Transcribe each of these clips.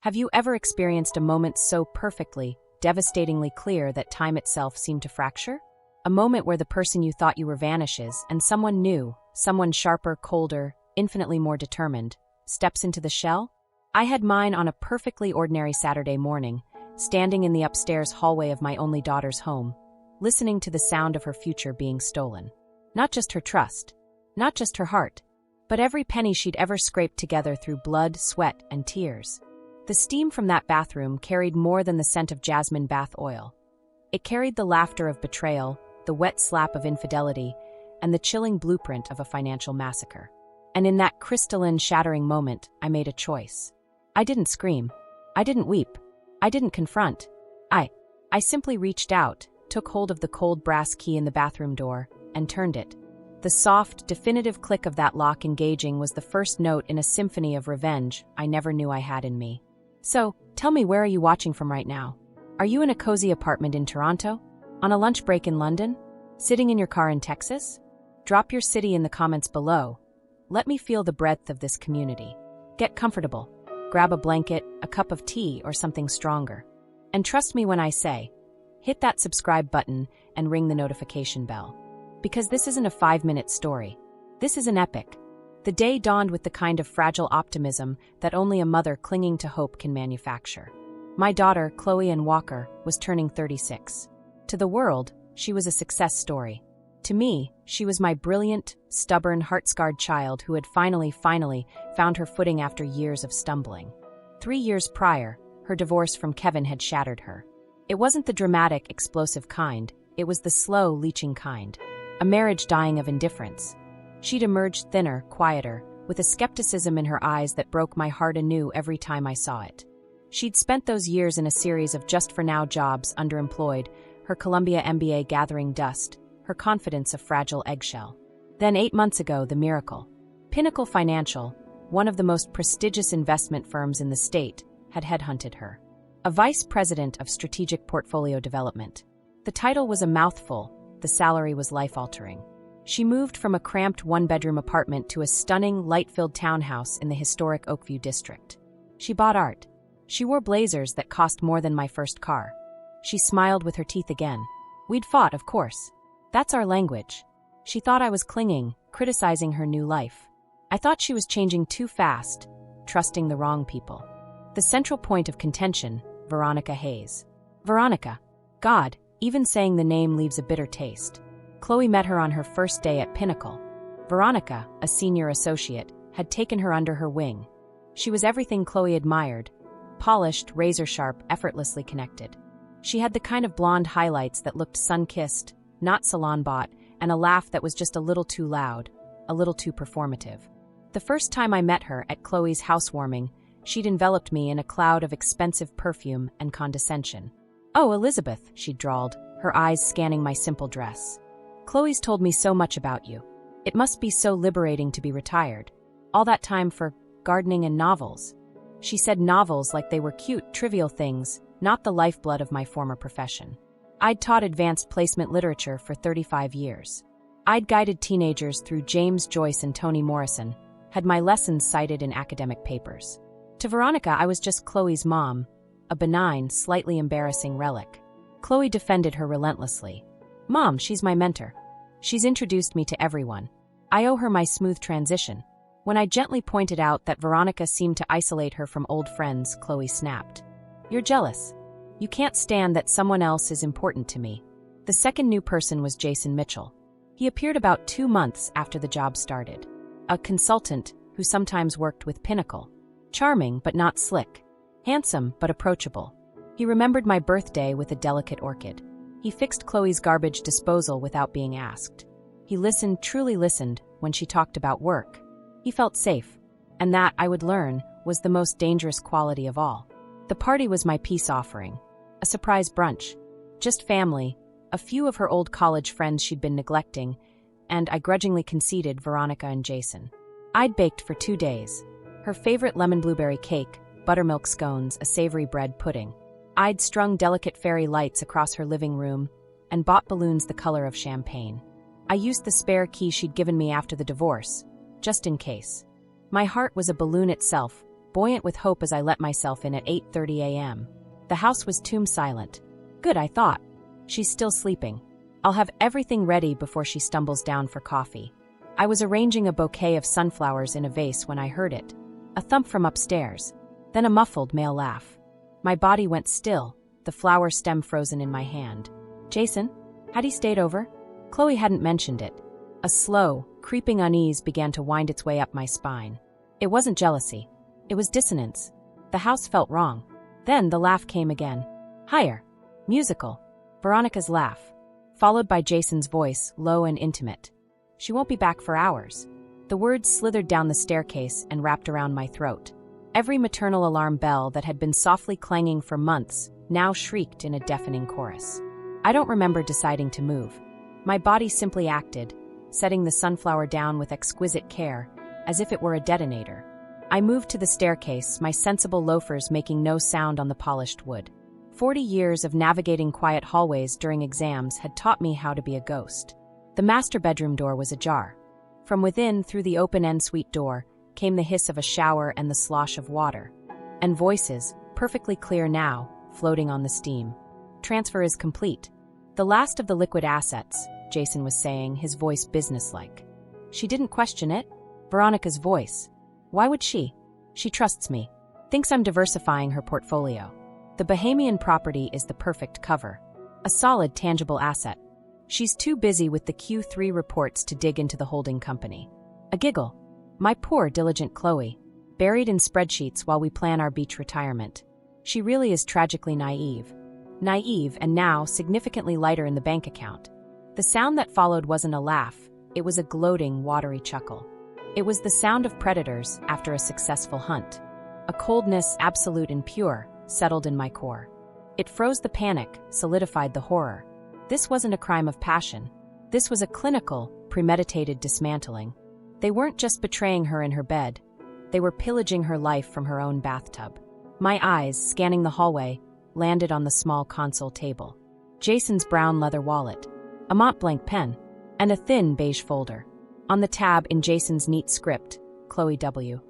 Have you ever experienced a moment so perfectly, devastatingly clear that time itself seemed to fracture? A moment where the person you thought you were vanishes and someone new, someone sharper, colder, infinitely more determined, steps into the shell? I had mine on a perfectly ordinary Saturday morning, standing in the upstairs hallway of my only daughter's home, listening to the sound of her future being stolen. Not just her trust, not just her heart, but every penny she'd ever scraped together through blood, sweat, and tears. The steam from that bathroom carried more than the scent of jasmine bath oil. It carried the laughter of betrayal, the wet slap of infidelity, and the chilling blueprint of a financial massacre. And in that crystalline, shattering moment, I made a choice. I didn't scream. I didn't weep. I didn't confront. I simply reached out, took hold of the cold brass key in the bathroom door, and turned it. The soft, definitive click of that lock engaging was the first note in a symphony of revenge I never knew I had in me. So, tell me, where are you watching from right now? Are you in a cozy apartment in Toronto? On a lunch break in London? Sitting in your car in Texas? Drop your city in the comments below. Let me feel the breadth of this community. Get comfortable. Grab a blanket, a cup of tea, or something stronger. And trust me when I say, hit that subscribe button and ring the notification bell. Because this isn't a 5-minute story. This is an epic. The day dawned with the kind of fragile optimism that only a mother clinging to hope can manufacture. My daughter, Chloe Ann Walker, was turning 36. To the world, she was a success story. To me, she was my brilliant, stubborn, heart-scarred child who had finally found her footing after years of stumbling. 3 years prior, her divorce from Kevin had shattered her. It wasn't the dramatic, explosive kind, it was the slow, leaching kind. A marriage dying of indifference. She'd emerged thinner, quieter, with a skepticism in her eyes that broke my heart anew every time I saw it. She'd spent those years in a series of just-for-now jobs, underemployed, her Columbia MBA gathering dust, her confidence a fragile eggshell. Then 8 months ago, the miracle. Pinnacle Financial, one of the most prestigious investment firms in the state, had headhunted her. A vice president of strategic portfolio development. The title was a mouthful, the salary was life-altering. She moved from a cramped one-bedroom apartment to a stunning, light-filled townhouse in the historic Oakview district. She bought art. She wore blazers that cost more than my first car. She smiled with her teeth again. We'd fought, of course. That's our language. She thought I was clinging, criticizing her new life. I thought she was changing too fast, trusting the wrong people. The central point of contention, Veronica Hayes. Veronica. God, even saying the name leaves a bitter taste. Chloe met her on her first day at Pinnacle. Veronica, a senior associate, had taken her under her wing. She was everything Chloe admired. Polished, razor-sharp, effortlessly connected. She had the kind of blonde highlights that looked sun-kissed, not salon-bought, and a laugh that was just a little too loud, a little too performative. The first time I met her at Chloe's housewarming, she'd enveloped me in a cloud of expensive perfume and condescension. "Oh, Elizabeth," she'd drawled, her eyes scanning my simple dress. "Chloe's told me so much about you. It must be so liberating to be retired. All that time for gardening and novels." She said novels like they were cute, trivial things, not the lifeblood of my former profession. I'd taught advanced placement literature for 35 years. I'd guided teenagers through James Joyce and Toni Morrison, had my lessons cited in academic papers. To Veronica, I was just Chloe's mom, a benign, slightly embarrassing relic. Chloe defended her relentlessly. "Mom, she's my mentor. She's introduced me to everyone. I owe her my smooth transition." When I gently pointed out that Veronica seemed to isolate her from old friends, Chloe snapped. "You're jealous. You can't stand that someone else is important to me." The second new person was Jason Mitchell. He appeared about 2 months after the job started. A consultant who sometimes worked with Pinnacle. Charming but not slick. Handsome but approachable. He remembered my birthday with a delicate orchid. He fixed Chloe's garbage disposal without being asked. He listened, truly listened, when she talked about work. He felt safe, and that, I would learn, was the most dangerous quality of all. The party was my peace offering. A surprise brunch. Just family, a few of her old college friends she'd been neglecting, and I grudgingly conceded Veronica and Jason. I'd baked for 2 days. Her favorite lemon blueberry cake, buttermilk scones, a savory bread pudding. I'd strung delicate fairy lights across her living room and bought balloons the color of champagne. I used the spare key she'd given me after the divorce, just in case. My heart was a balloon itself, buoyant with hope as I let myself in at 8:30 a.m. The house was tomb silent. Good, I thought. She's still sleeping. I'll have everything ready before she stumbles down for coffee. I was arranging a bouquet of sunflowers in a vase when I heard it. A thump from upstairs. Then a muffled male laugh. My body went still, the flower stem frozen in my hand. Jason? Had he stayed over? Chloe hadn't mentioned it. A slow, creeping unease began to wind its way up my spine. It wasn't jealousy. It was dissonance. The house felt wrong. Then the laugh came again. Higher. Musical. Veronica's laugh. Followed by Jason's voice, low and intimate. She won't be back for hours. The words slithered down the staircase and wrapped around my throat. Every maternal alarm bell that had been softly clanging for months now shrieked in a deafening chorus. I don't remember deciding to move. My body simply acted, setting the sunflower down with exquisite care, as if it were a detonator. I moved to the staircase, my sensible loafers making no sound on the polished wood. 40 years of navigating quiet hallways during exams had taught me how to be a ghost. The master bedroom door was ajar. From within, through the open ensuite door, came the hiss of a shower and the slosh of water. And voices, perfectly clear now, floating on the steam. Transfer is complete. The last of the liquid assets, Jason was saying, his voice businesslike. She didn't question it. Veronica's voice. Why would she? She trusts me. Thinks I'm diversifying her portfolio. The Bahamian property is the perfect cover. A solid, tangible asset. She's too busy with the Q3 reports to dig into the holding company. A giggle. My poor, diligent Chloe. Buried in spreadsheets while we plan our beach retirement. She really is tragically naive. Naive and now significantly lighter in the bank account. The sound that followed wasn't a laugh. It was a gloating, watery chuckle. It was the sound of predators after a successful hunt. A coldness, absolute and pure, settled in my core. It froze the panic, solidified the horror. This wasn't a crime of passion. This was a clinical, premeditated dismantling. They weren't just betraying her in her bed. They were pillaging her life from her own bathtub. My eyes, scanning the hallway, landed on the small console table. Jason's brown leather wallet, a Montblanc pen, and a thin beige folder. On the tab in Jason's neat script, Chloe W.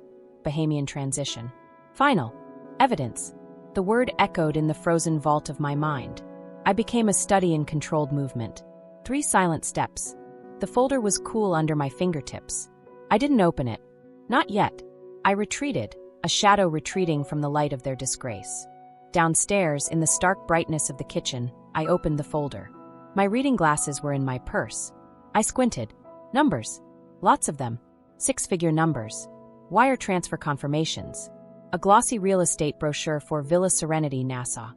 Bahamian transition. Final. Evidence. The word echoed in the frozen vault of my mind. I became a study in controlled movement. 3 silent steps. The folder was cool under my fingertips. I didn't open it. Not yet. I retreated, a shadow retreating from the light of their disgrace. Downstairs, in the stark brightness of the kitchen, I opened the folder. My reading glasses were in my purse. I squinted. Numbers. Lots of them. 6-figure numbers. Wire transfer confirmations. A glossy real estate brochure for Villa Serenity, Nassau.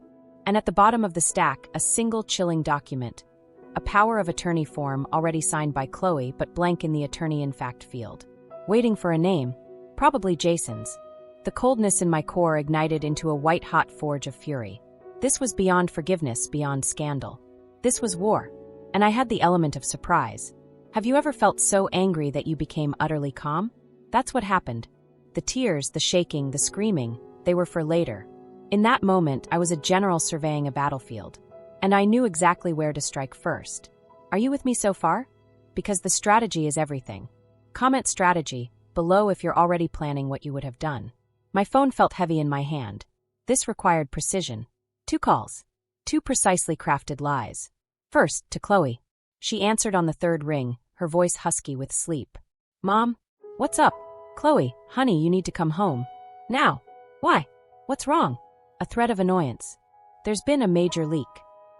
And at the bottom of the stack, a single chilling document. A power of attorney form already signed by Chloe but blank in the attorney-in-fact field. Waiting for a name. Probably Jason's. The coldness in my core ignited into a white-hot forge of fury. This was beyond forgiveness, beyond scandal. This was war. And I had the element of surprise. Have you ever felt so angry that you became utterly calm? That's what happened. The tears, the shaking, the screaming, they were for later. In that moment, I was a general surveying a battlefield. And I knew exactly where to strike first. Are you with me so far? Because the strategy is everything. Comment strategy, below if you're already planning what you would have done. My phone felt heavy in my hand. This required precision. 2 calls. 2 precisely crafted lies. First, to Chloe. She answered on the 3rd ring, her voice husky with sleep. Mom? What's up? Chloe, honey, you need to come home. Now. Why? What's wrong? A thread of annoyance. There's been a major leak.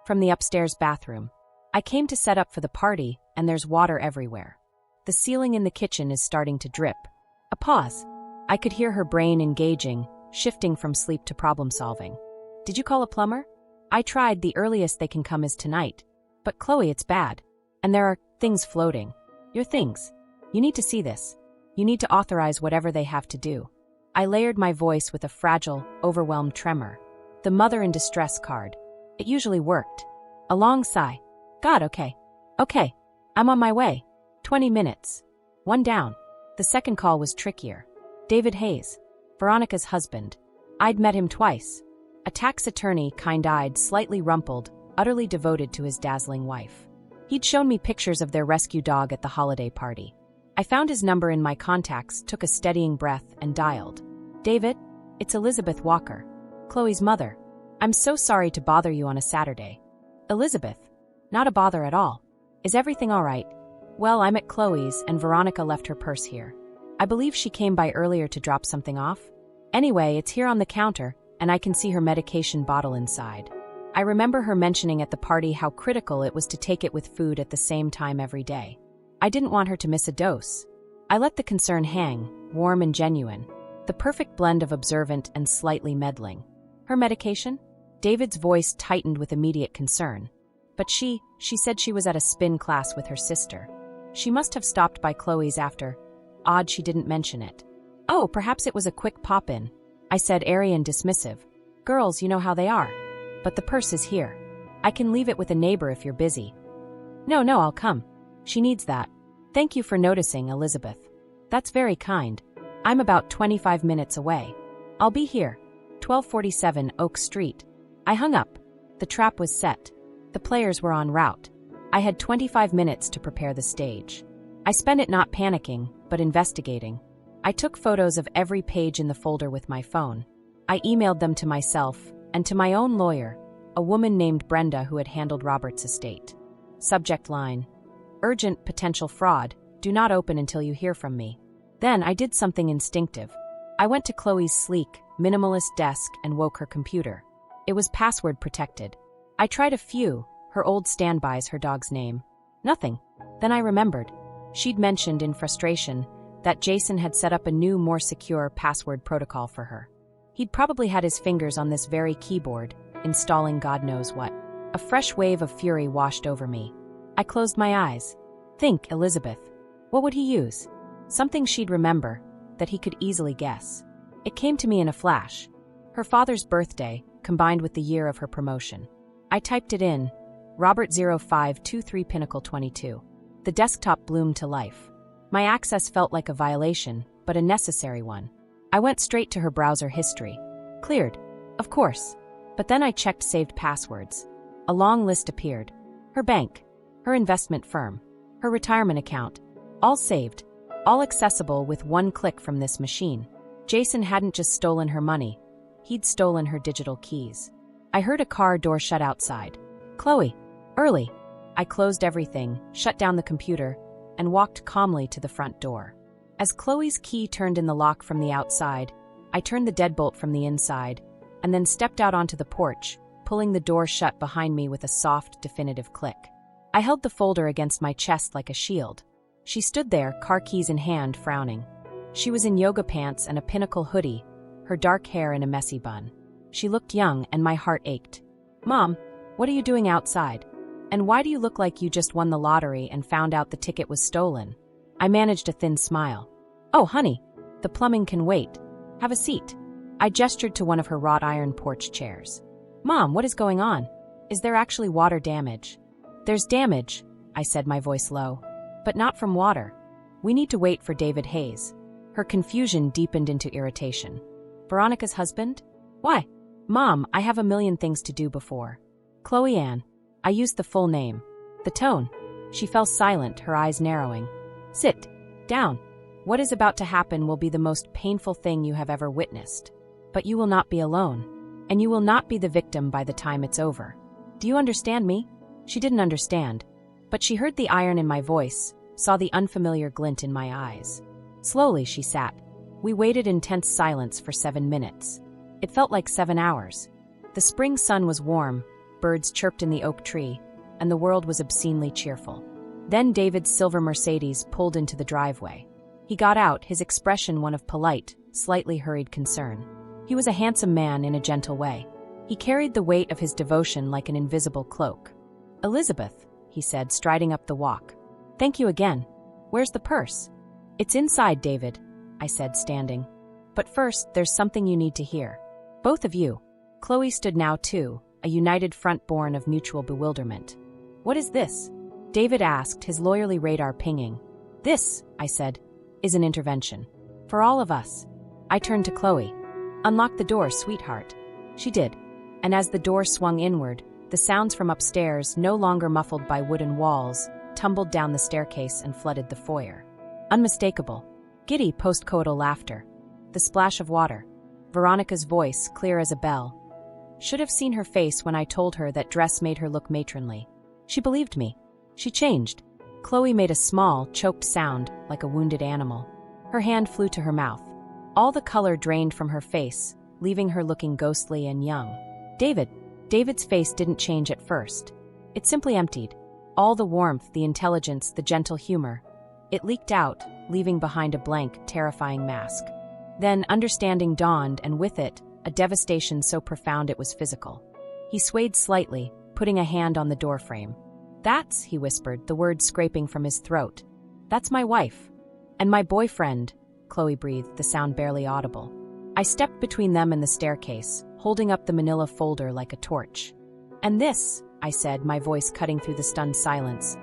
From the upstairs bathroom. I came to set up for the party, and there's water everywhere. The ceiling in the kitchen is starting to drip. A pause. I could hear her brain engaging, shifting from sleep to problem solving. Did you call a plumber? I tried. The earliest they can come is tonight. But Chloe, it's bad. And there are things floating. Your things. You need to see this. You need to authorize whatever they have to do. I layered my voice with a fragile, overwhelmed tremor. The mother in distress card. It usually worked. A long sigh. God, okay. Okay. I'm on my way. 20 minutes. 1 down. The second call was trickier. David Hayes. Veronica's husband. I'd met him twice. A tax attorney, kind-eyed, slightly rumpled, utterly devoted to his dazzling wife. He'd shown me pictures of their rescue dog at the holiday party. I found his number in my contacts, took a steadying breath, and dialed. David? It's Elizabeth Walker, Chloe's mother. I'm so sorry to bother you on a Saturday. Elizabeth. Not a bother at all. Is everything all right? Well, I'm at Chloe's and Veronica left her purse here. I believe she came by earlier to drop something off. Anyway, it's here on the counter, and I can see her medication bottle inside. I remember her mentioning at the party how critical it was to take it with food at the same time every day. I didn't want her to miss a dose. I let the concern hang, warm and genuine, the perfect blend of observant and slightly meddling. Her medication? David's voice tightened with immediate concern. But she said she was at a spin class with her sister. She must have stopped by Chloe's after. Odd she didn't mention it. Oh, perhaps it was a quick pop-in, I said, airy and dismissive. Girls, you know how they are. But the purse is here. I can leave it with a neighbor if you're busy. No, I'll come. She needs that. Thank you for noticing, Elizabeth. That's very kind. I'm about 25 minutes away. I'll be here. 1247 Oak Street. I hung up. The trap was set. The players were en route. I had 25 minutes to prepare the stage. I spent it not panicking, but investigating. I took photos of every page in the folder with my phone. I emailed them to myself and to my own lawyer, a woman named Brenda who had handled Robert's estate. Subject line: Urgent potential fraud. Do not open until you hear from me. Then I did something instinctive. I went to Chloe's sleek, minimalist desk and woke her computer. It was password protected. I tried a few, her old standbys, her dog's name. Nothing. Then I remembered. She'd mentioned in frustration that Jason had set up a new, more secure password protocol for her. He'd probably had his fingers on this very keyboard, installing God knows what. A fresh wave of fury washed over me. I closed my eyes. Think, Elizabeth. What would he use? Something she'd remember, that he could easily guess. It came to me in a flash. Her father's birthday, combined with the year of her promotion. I typed it in, Robert 0523 Pinnacle 22. The desktop bloomed to life. My access felt like a violation, but a necessary one. I went straight to her browser history. Cleared. Of course. But then I checked saved passwords. A long list appeared. Her bank. Her investment firm. Her retirement account. All saved. All accessible with one click from this machine. Jason hadn't just stolen her money. He'd stolen her digital keys. I heard a car door shut outside. Chloe. Early. I closed everything, shut down the computer, and walked calmly to the front door. As Chloe's key turned in the lock from the outside, I turned the deadbolt from the inside, and then stepped out onto the porch, pulling the door shut behind me with a soft, definitive click. I held the folder against my chest like a shield. She stood there, car keys in hand, frowning. She was in yoga pants and a Pinnacle hoodie, her dark hair in a messy bun. She looked young, and my heart ached. Mom, what are you doing outside? And why do you look like you just won the lottery and found out the ticket was stolen? I managed a thin smile. Oh, honey, the plumbing can wait. Have a seat. I gestured to one of her wrought iron porch chairs. Mom, what is going on? Is there actually water damage? There's damage, I said, my voice low. But not from water. We need to wait for David Hayes. Her confusion deepened into irritation. Veronica's husband? Why? Mom, I have a million things to do before. Chloe Ann. I used the full name. The tone. She fell silent, her eyes narrowing. Sit down. What is about to happen will be the most painful thing you have ever witnessed. But you will not be alone. And you will not be the victim by the time it's over. Do you understand me? She didn't understand. But she heard the iron in my voice, saw the unfamiliar glint in my eyes. Slowly she sat. We waited in tense silence for 7 minutes. It felt like 7 hours. The spring sun was warm, birds chirped in the oak tree, and the world was obscenely cheerful. Then David's silver Mercedes pulled into the driveway. He got out, his expression one of polite, slightly hurried concern. He was a handsome man in a gentle way. He carried the weight of his devotion like an invisible cloak. Elizabeth, he said, striding up the walk. Thank you again. Where's the purse? It's inside, David, I said, standing. But first, there's something you need to hear. Both of you. Chloe stood now too, a united front born of mutual bewilderment. What is this? David asked, his lawyerly radar pinging. This, I said, is an intervention. For all of us. I turned to Chloe. Unlock the door, sweetheart. She did. And as the door swung inward, the sounds from upstairs, no longer muffled by wooden walls, tumbled down the staircase and flooded the foyer. Unmistakable. Giddy post-coital laughter. The splash of water. Veronica's voice, clear as a bell. Should have seen her face when I told her that dress made her look matronly. She believed me. She changed. Chloe made a small, choked sound, like a wounded animal. Her hand flew to her mouth. All the color drained from her face, leaving her looking ghostly and young. David's face didn't change at first. It simply emptied. All the warmth, the intelligence, the gentle humor. It leaked out, leaving behind a blank, terrifying mask. Then understanding dawned, and with it, a devastation so profound it was physical. He swayed slightly, putting a hand on the doorframe. "That's," he whispered, the words scraping from his throat. "That's my wife. And my boyfriend," Chloe breathed, the sound barely audible. I stepped between them and the staircase, holding up the manila folder like a torch. "And this," I said, my voice cutting through the stunned silence,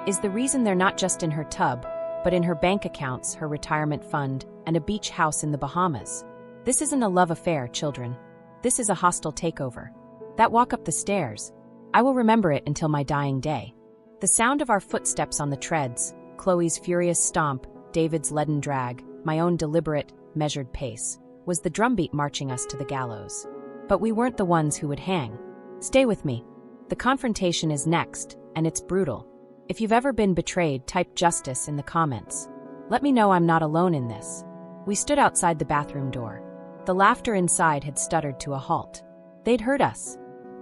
"is the reason they're not just in her tub, but in her bank accounts, her retirement fund, and a beach house in the Bahamas. This isn't a love affair, children. This is a hostile takeover. That walk up the stairs. I will remember it until my dying day." The sound of our footsteps on the treads, Chloe's furious stomp, David's leaden drag, my own deliberate, measured pace, was the drumbeat marching us to the gallows. But we weren't the ones who would hang. Stay with me. The confrontation is next, and it's brutal. If you've ever been betrayed, type justice in the comments. Let me know I'm not alone in this. We stood outside the bathroom door. The laughter inside had stuttered to a halt. They'd heard us.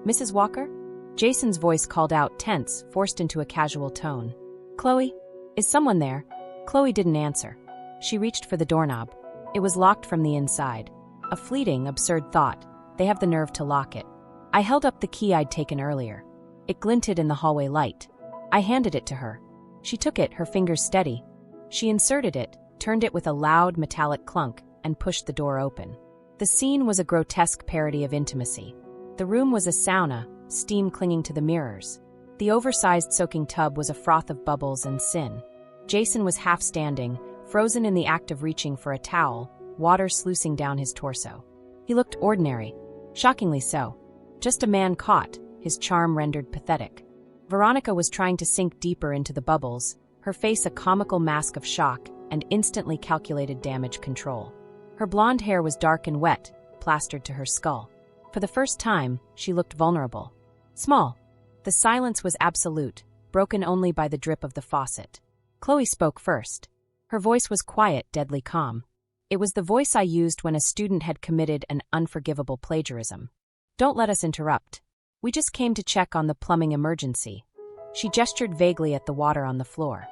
"Mrs. Walker?" Jason's voice called out, tense, forced into a casual tone. "Chloe? Is someone there?" Chloe didn't answer. She reached for the doorknob. It was locked from the inside. A fleeting, absurd thought. They have the nerve to lock it. I held up the key I'd taken earlier. It glinted in the hallway light. I handed it to her. She took it, her fingers steady. She inserted it, turned it with a loud, metallic clunk, and pushed the door open. The scene was a grotesque parody of intimacy. The room was a sauna, steam clinging to the mirrors. The oversized soaking tub was a froth of bubbles and sin. Jason was half standing, frozen in the act of reaching for a towel, water sluicing down his torso. He looked ordinary, shockingly so. Just a man caught, his charm rendered pathetic. Veronica was trying to sink deeper into the bubbles, her face a comical mask of shock and instantly calculated damage control. Her blonde hair was dark and wet, plastered to her skull. For the first time, she looked vulnerable. Small. The silence was absolute, broken only by the drip of the faucet. Chloe spoke first. Her voice was quiet, deadly calm. It was the voice I used when a student had committed an unforgivable plagiarism. "Don't let us interrupt. We just came to check on the plumbing emergency." She gestured vaguely at the water on the floor.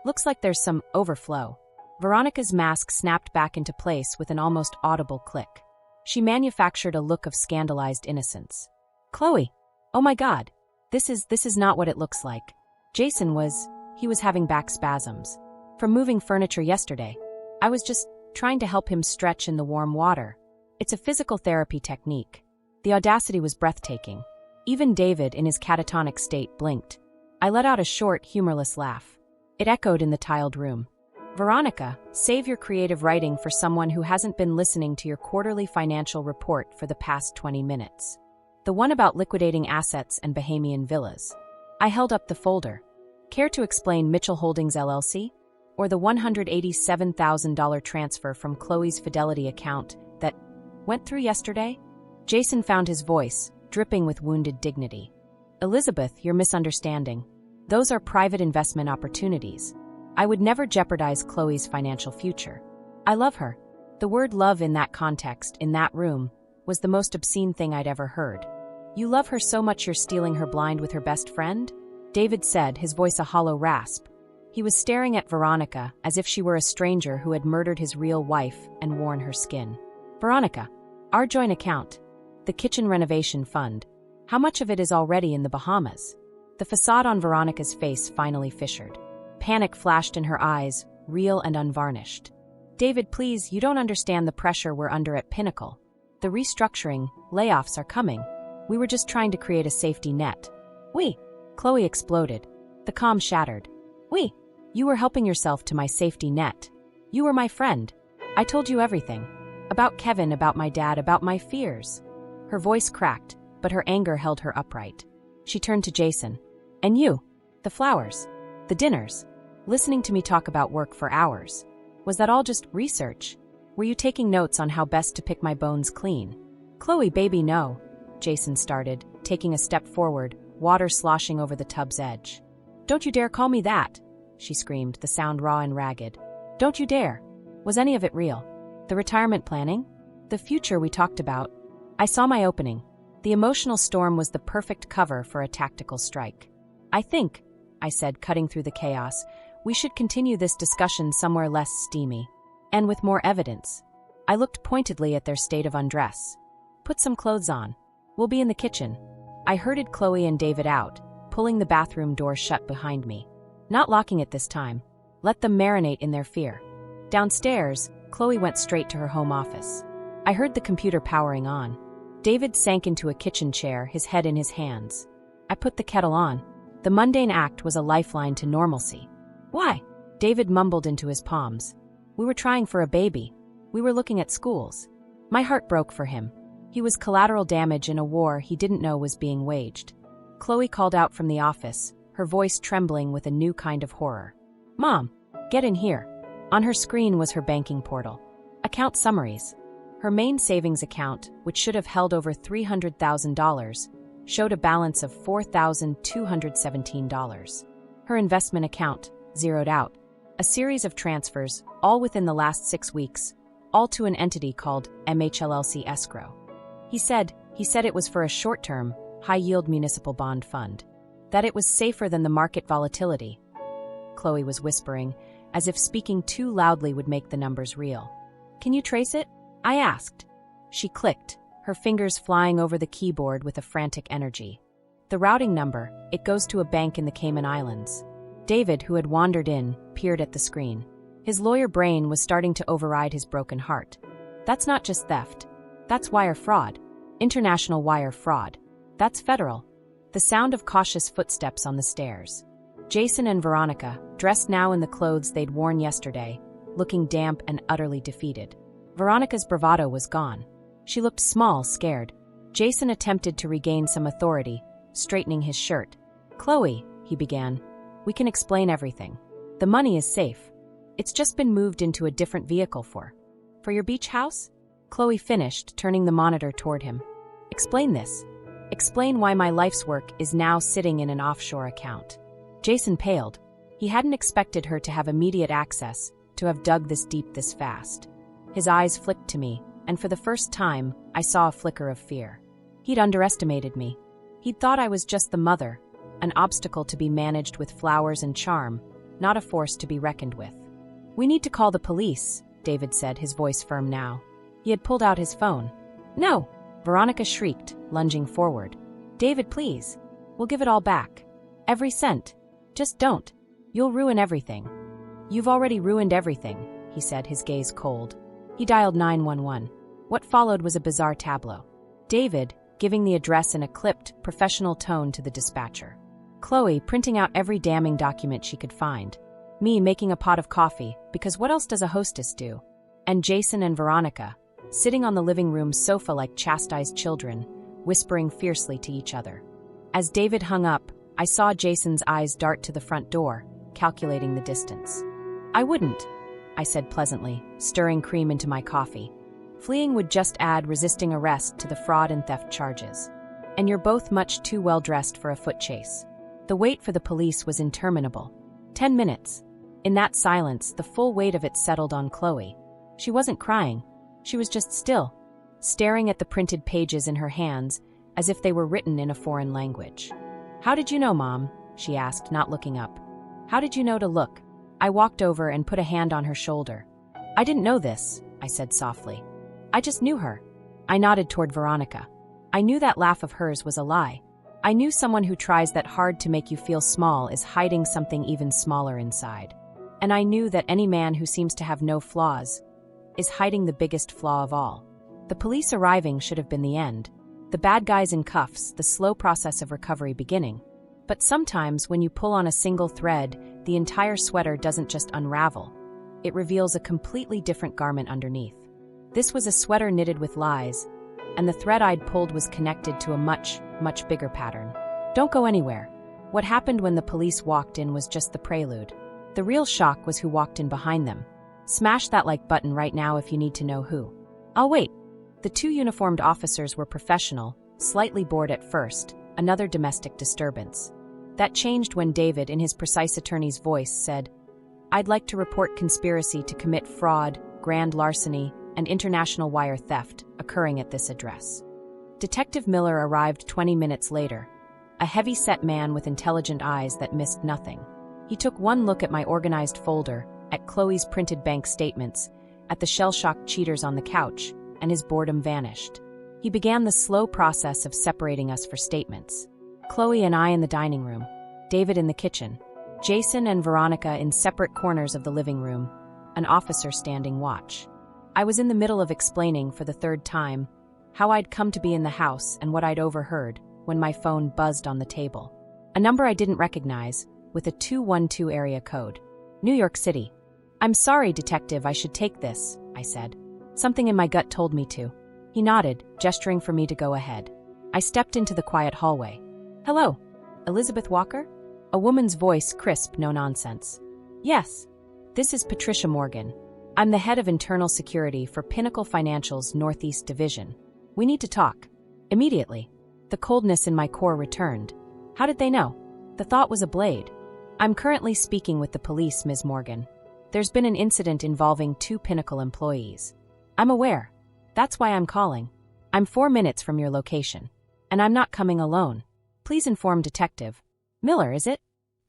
"Looks like there's some overflow." Veronica's mask snapped back into place with an almost audible click. She manufactured a look of scandalized innocence. "Chloe! Oh my God! This is not what it looks like. Jason was having back spasms. From moving furniture yesterday. I was just trying to help him stretch in the warm water. It's a physical therapy technique." The audacity was breathtaking. Even David, in his catatonic state, blinked. I let out a short, humorless laugh. It echoed in the tiled room. "Veronica, save your creative writing for someone who hasn't been listening to your quarterly financial report for the past 20 minutes. The one about liquidating assets and Bahamian villas." I held up the folder. "Care to explain Mitchell Holdings LLC? Or the $187,000 transfer from Chloe's Fidelity account that went through yesterday?" Jason found his voice, dripping with wounded dignity. "Elizabeth, you're misunderstanding. Those are private investment opportunities. I would never jeopardize Chloe's financial future. I love her." The word love in that context, in that room, was the most obscene thing I'd ever heard. "You love her so much you're stealing her blind with her best friend?" David said, his voice a hollow rasp. He was staring at Veronica as if she were a stranger who had murdered his real wife and worn her skin. "Veronica, our joint account. The kitchen renovation fund. How much of it is already in the Bahamas?" The facade on Veronica's face finally fissured. Panic flashed in her eyes, real and unvarnished. "David, please, you don't understand the pressure we're under at Pinnacle. The restructuring, layoffs are coming. We were just trying to create a safety net." "We?" Chloe exploded. The calm shattered. "We? You were helping yourself to my safety net. You were my friend. I told you everything. About Kevin, about my dad, about my fears." Her voice cracked, but her anger held her upright. She turned to Jason. "And you? The flowers? The dinners? Listening to me talk about work for hours. Was that all just research? Were you taking notes on how best to pick my bones clean? Chloe, baby, no. Jason started, taking a step forward, water sloshing over the tub's edge. Don't you dare call me that, she screamed, the sound raw and ragged. Don't you dare. Was any of it real? The retirement planning? The future we talked about? I saw my opening. The emotional storm was the perfect cover for a tactical strike. I think, I said, cutting through the chaos, we should continue this discussion somewhere less steamy. And with more evidence. I looked pointedly at their state of undress. Put some clothes on. We'll be in the kitchen. I herded Chloe and David out, pulling the bathroom door shut behind me. Not locking it this time. Let them marinate in their fear. Downstairs, Chloe went straight to her home office. I heard the computer powering on. David sank into a kitchen chair, his head in his hands. I put the kettle on. The mundane act was a lifeline to normalcy. Why? David mumbled into his palms. We were trying for a baby. We were looking at schools. My heart broke for him. He was collateral damage in a war he didn't know was being waged. Chloe called out from the office, her voice trembling with a new kind of horror. Mom, get in here. On her screen was her banking portal. Account summaries. Her main savings account, which should have held over $300,000, showed a balance of $4,217. Her investment account, zeroed out. A series of transfers, all within the last 6 weeks, all to an entity called MHLLC Escrow. He said it was for a short-term, high-yield municipal bond fund. That it was safer than the market volatility. Chloe was whispering, as if speaking too loudly would make the numbers real. Can you trace it? I asked. She clicked, her fingers flying over the keyboard with a frantic energy. The routing number, it goes to a bank in the Cayman Islands. David, who had wandered in, peered at the screen. His lawyer brain was starting to override his broken heart. That's not just theft. That's wire fraud. International wire fraud. That's federal. The sound of cautious footsteps on the stairs. Jason and Veronica, dressed now in the clothes they'd worn yesterday, looking damp and utterly defeated. Veronica's bravado was gone. She looked small, scared. Jason attempted to regain some authority, straightening his shirt. Chloe, he began. We can explain everything. The money is safe. It's just been moved into a different vehicle for your beach house? Chloe finished, turning the monitor toward him. Explain this. Explain why my life's work is now sitting in an offshore account. Jason paled. He hadn't expected her to have immediate access, to have dug this deep this fast. His eyes flicked to me, and for the first time, I saw a flicker of fear. He'd underestimated me. He'd thought I was just the mother, an obstacle to be managed with flowers and charm, not a force to be reckoned with. We need to call the police, David said, his voice firm now. He had pulled out his phone. No, Veronica shrieked, lunging forward. David, please. We'll give it all back. Every cent. Just don't. You'll ruin everything. You've already ruined everything, he said, his gaze cold. He dialed 911. What followed was a bizarre tableau. David, giving the address in a clipped, professional tone to the dispatcher. Chloe, printing out every damning document she could find. Me, making a pot of coffee, because what else does a hostess do? And Jason and Veronica, sitting on the living room sofa like chastised children, whispering fiercely to each other. As David hung up, I saw Jason's eyes dart to the front door, calculating the distance. I wouldn't, I said pleasantly, stirring cream into my coffee. Fleeing would just add resisting arrest to the fraud and theft charges. And you're both much too well dressed for a foot chase. The wait for the police was interminable. 10 minutes. In that silence, the full weight of it settled on Chloe. She wasn't crying. She was just still, staring at the printed pages in her hands as if they were written in a foreign language. How did you know, Mom? She asked, not looking up. How did you know to look? I walked over and put a hand on her shoulder. I didn't know this, I said softly. I just knew her. I nodded toward Veronica. I knew that laugh of hers was a lie. I knew someone who tries that hard to make you feel small is hiding something even smaller inside. And I knew that any man who seems to have no flaws is hiding the biggest flaw of all. The police arriving should have been the end. The bad guys in cuffs, the slow process of recovery beginning. But sometimes when you pull on a single thread, the entire sweater doesn't just unravel. It reveals a completely different garment underneath. This was a sweater knitted with lies, and the thread I'd pulled was connected to a much, much bigger pattern. Don't go anywhere. What happened when the police walked in was just the prelude. The real shock was who walked in behind them. Smash that like button right now if you need to know who. I'll wait. The two uniformed officers were professional, slightly bored at first, another domestic disturbance. That changed when David, in his precise attorney's voice, said, "I'd like to report conspiracy to commit fraud, grand larceny, and international wire theft occurring at this address." Detective Miller arrived 20 minutes later, a heavy-set man with intelligent eyes that missed nothing. He took one look at my organized folder, at Chloe's printed bank statements, at the shell-shocked cheaters on the couch, and his boredom vanished. He began the slow process of separating us for statements. Chloe and I in the dining room, David in the kitchen, Jason and Veronica in separate corners of the living room, an officer standing watch. I was in the middle of explaining for the third time how I'd come to be in the house and what I'd overheard when my phone buzzed on the table. A number I didn't recognize, with a 212 area code. New York City. "I'm sorry, Detective, I should take this," I said. Something in my gut told me to. He nodded, gesturing for me to go ahead. I stepped into the quiet hallway. "Hello, Elizabeth Walker?" A woman's voice, crisp, no nonsense. "Yes. This is Patricia Morgan. I'm the head of internal security for Pinnacle Financial's Northeast Division. We need to talk. Immediately." The coldness in my core returned. How did they know? The thought was a blade. "I'm currently speaking with the police, Ms. Morgan. There's been an incident involving 2 Pinnacle employees." "I'm aware. That's why I'm calling. I'm 4 minutes from your location. And I'm not coming alone. Please inform Detective Miller, is it?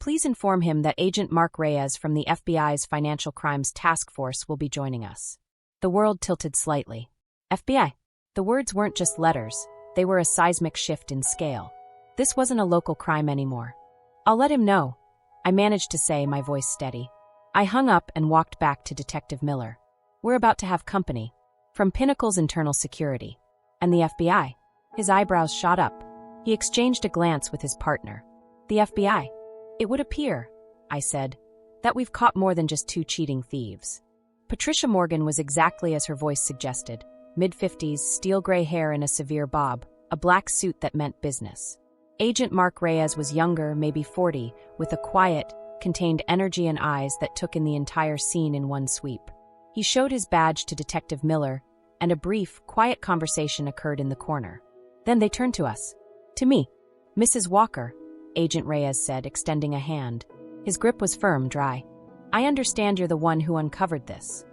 Please inform him that Agent Mark Reyes from the FBI's Financial Crimes Task Force will be joining us." The world tilted slightly. FBI. The words weren't just letters. They were a seismic shift in scale. This wasn't a local crime anymore. "I'll let him know," I managed to say, my voice steady. I hung up and walked back to Detective Miller. "We're about to have company. From Pinnacle's internal security. And the FBI." His eyebrows shot up. He exchanged a glance with his partner. "The FBI? It would appear," I said, "that we've caught more than just 2 cheating thieves." Patricia Morgan was exactly as her voice suggested. Mid-50s, steel-gray hair in a severe bob, a black suit that meant business. Agent Mark Reyes was younger, maybe 40, with a quiet, contained energy and eyes that took in the entire scene in one sweep. He showed his badge to Detective Miller, and a brief, quiet conversation occurred in the corner. Then they turned to us. "To me. Mrs. Walker," Agent Reyes said, extending a hand. His grip was firm, dry. "I understand you're the one who uncovered this."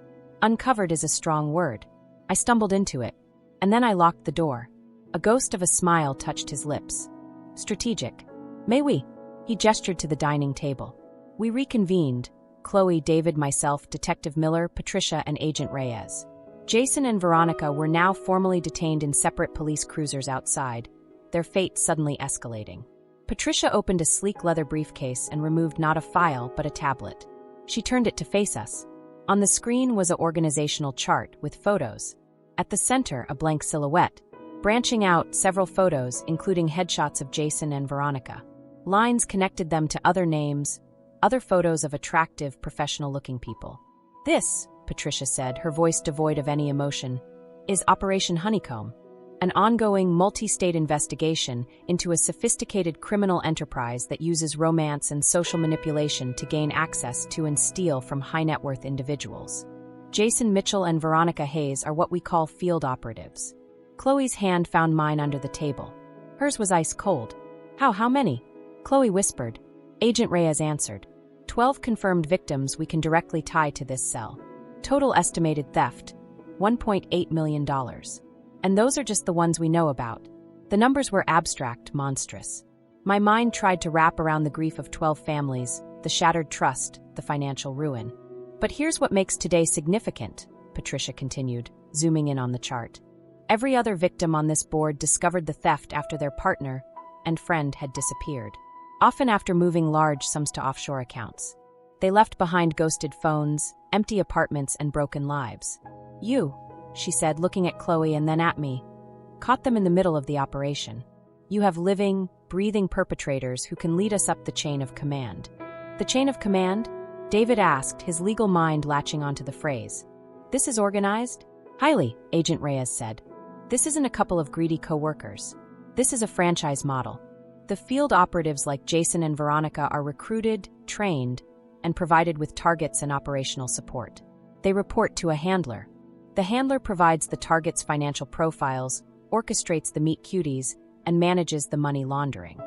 Uncovered is a strong word. I stumbled into it, and then I locked the door. A ghost of a smile touched his lips. "Strategic. May we?" He gestured to the dining table. We reconvened, Chloe, David, myself, Detective Miller, Patricia, and Agent Reyes. Jason and Veronica were now formally detained in separate police cruisers outside, their fate suddenly escalating. Patricia opened a sleek leather briefcase and removed not a file but a tablet. She turned it to face us. On the screen was an organizational chart with photos. At the center, a blank silhouette. Branching out, several photos, including headshots of Jason and Veronica. Lines connected them to other names, other photos of attractive, professional-looking people. "This," Patricia said, her voice devoid of any emotion, "is Operation Honeycomb, an ongoing multi-state investigation into a sophisticated criminal enterprise that uses romance and social manipulation to gain access to and steal from high-net-worth individuals. Jason Mitchell and Veronica Hayes are what we call field operatives." Chloe's hand found mine under the table. Hers was ice cold. How many?" Chloe whispered. Agent Reyes answered. 12 confirmed victims we can directly tie to this cell. Total estimated theft, $1.8 million. And those are just the ones we know about. The numbers were abstract, monstrous. My mind tried to wrap around the grief of 12 families, the shattered trust, the financial ruin. "But here's what makes today significant," Patricia continued, zooming in on the chart. "Every other victim on this board discovered the theft after their partner and friend had disappeared, often after moving large sums to offshore accounts. They left behind ghosted phones, empty apartments, and broken lives. You," she said, looking at Chloe and then at me, "caught them in the middle of the operation. You have living, breathing perpetrators who can lead us up the chain of command." "The chain of command?" David asked, his legal mind latching onto the phrase. "This is organized?" "Highly," Agent Reyes said. "This isn't a couple of greedy co-workers. This is a franchise model. The field operatives like Jason and Veronica are recruited, trained, and provided with targets and operational support. They report to a handler. The handler provides the target's financial profiles, orchestrates the meet cuties, and manages the money laundering.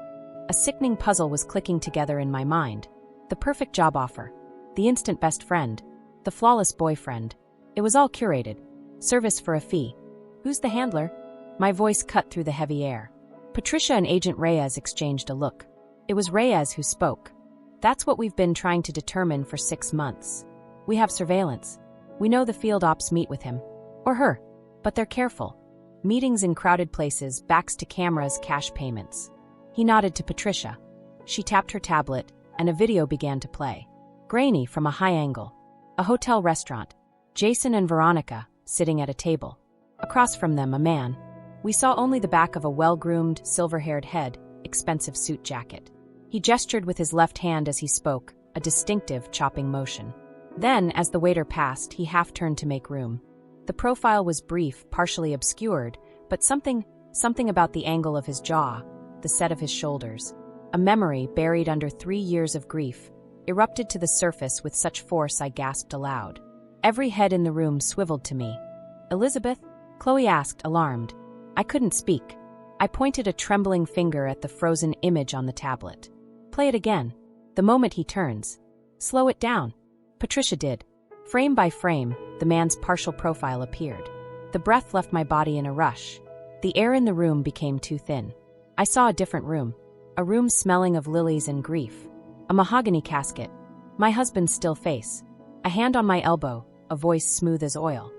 A sickening puzzle was clicking together in my mind. The perfect job offer. The instant best friend. The flawless boyfriend. It was all curated. Service for a fee. Who's the handler? My voice cut through the heavy air. Patricia and Agent Reyes exchanged a look. It was Reyes who spoke. That's what we've been trying to determine for 6 months. We have surveillance. We know the field ops meet with him. Or her. But they're careful. Meetings in crowded places, backs to cameras, cash payments. He nodded to Patricia. She tapped her tablet, and a video began to play. Grainy from a high angle. A hotel restaurant. Jason and Veronica, sitting at a table. Across from them, a man. We saw only the back of a well-groomed, silver-haired head, expensive suit jacket. He gestured with his left hand as he spoke, a distinctive chopping motion. Then, as the waiter passed, he half-turned to make room. The profile was brief, partially obscured, but something about the angle of his jaw, the set of his shoulders. A memory buried under 3 years of grief, erupted to the surface with such force I gasped aloud. Every head in the room swiveled to me. "Elizabeth?" Chloe asked, alarmed. I couldn't speak. I pointed a trembling finger at the frozen image on the tablet. "Play it again." The moment he turns. "Slow it down." Patricia did. Frame by frame, the man's partial profile appeared. The breath left my body in a rush. The air in the room became too thin. I saw a different room. A room smelling of lilies and grief. A mahogany casket. My husband's still face. A hand on my elbow, a voice smooth as oil.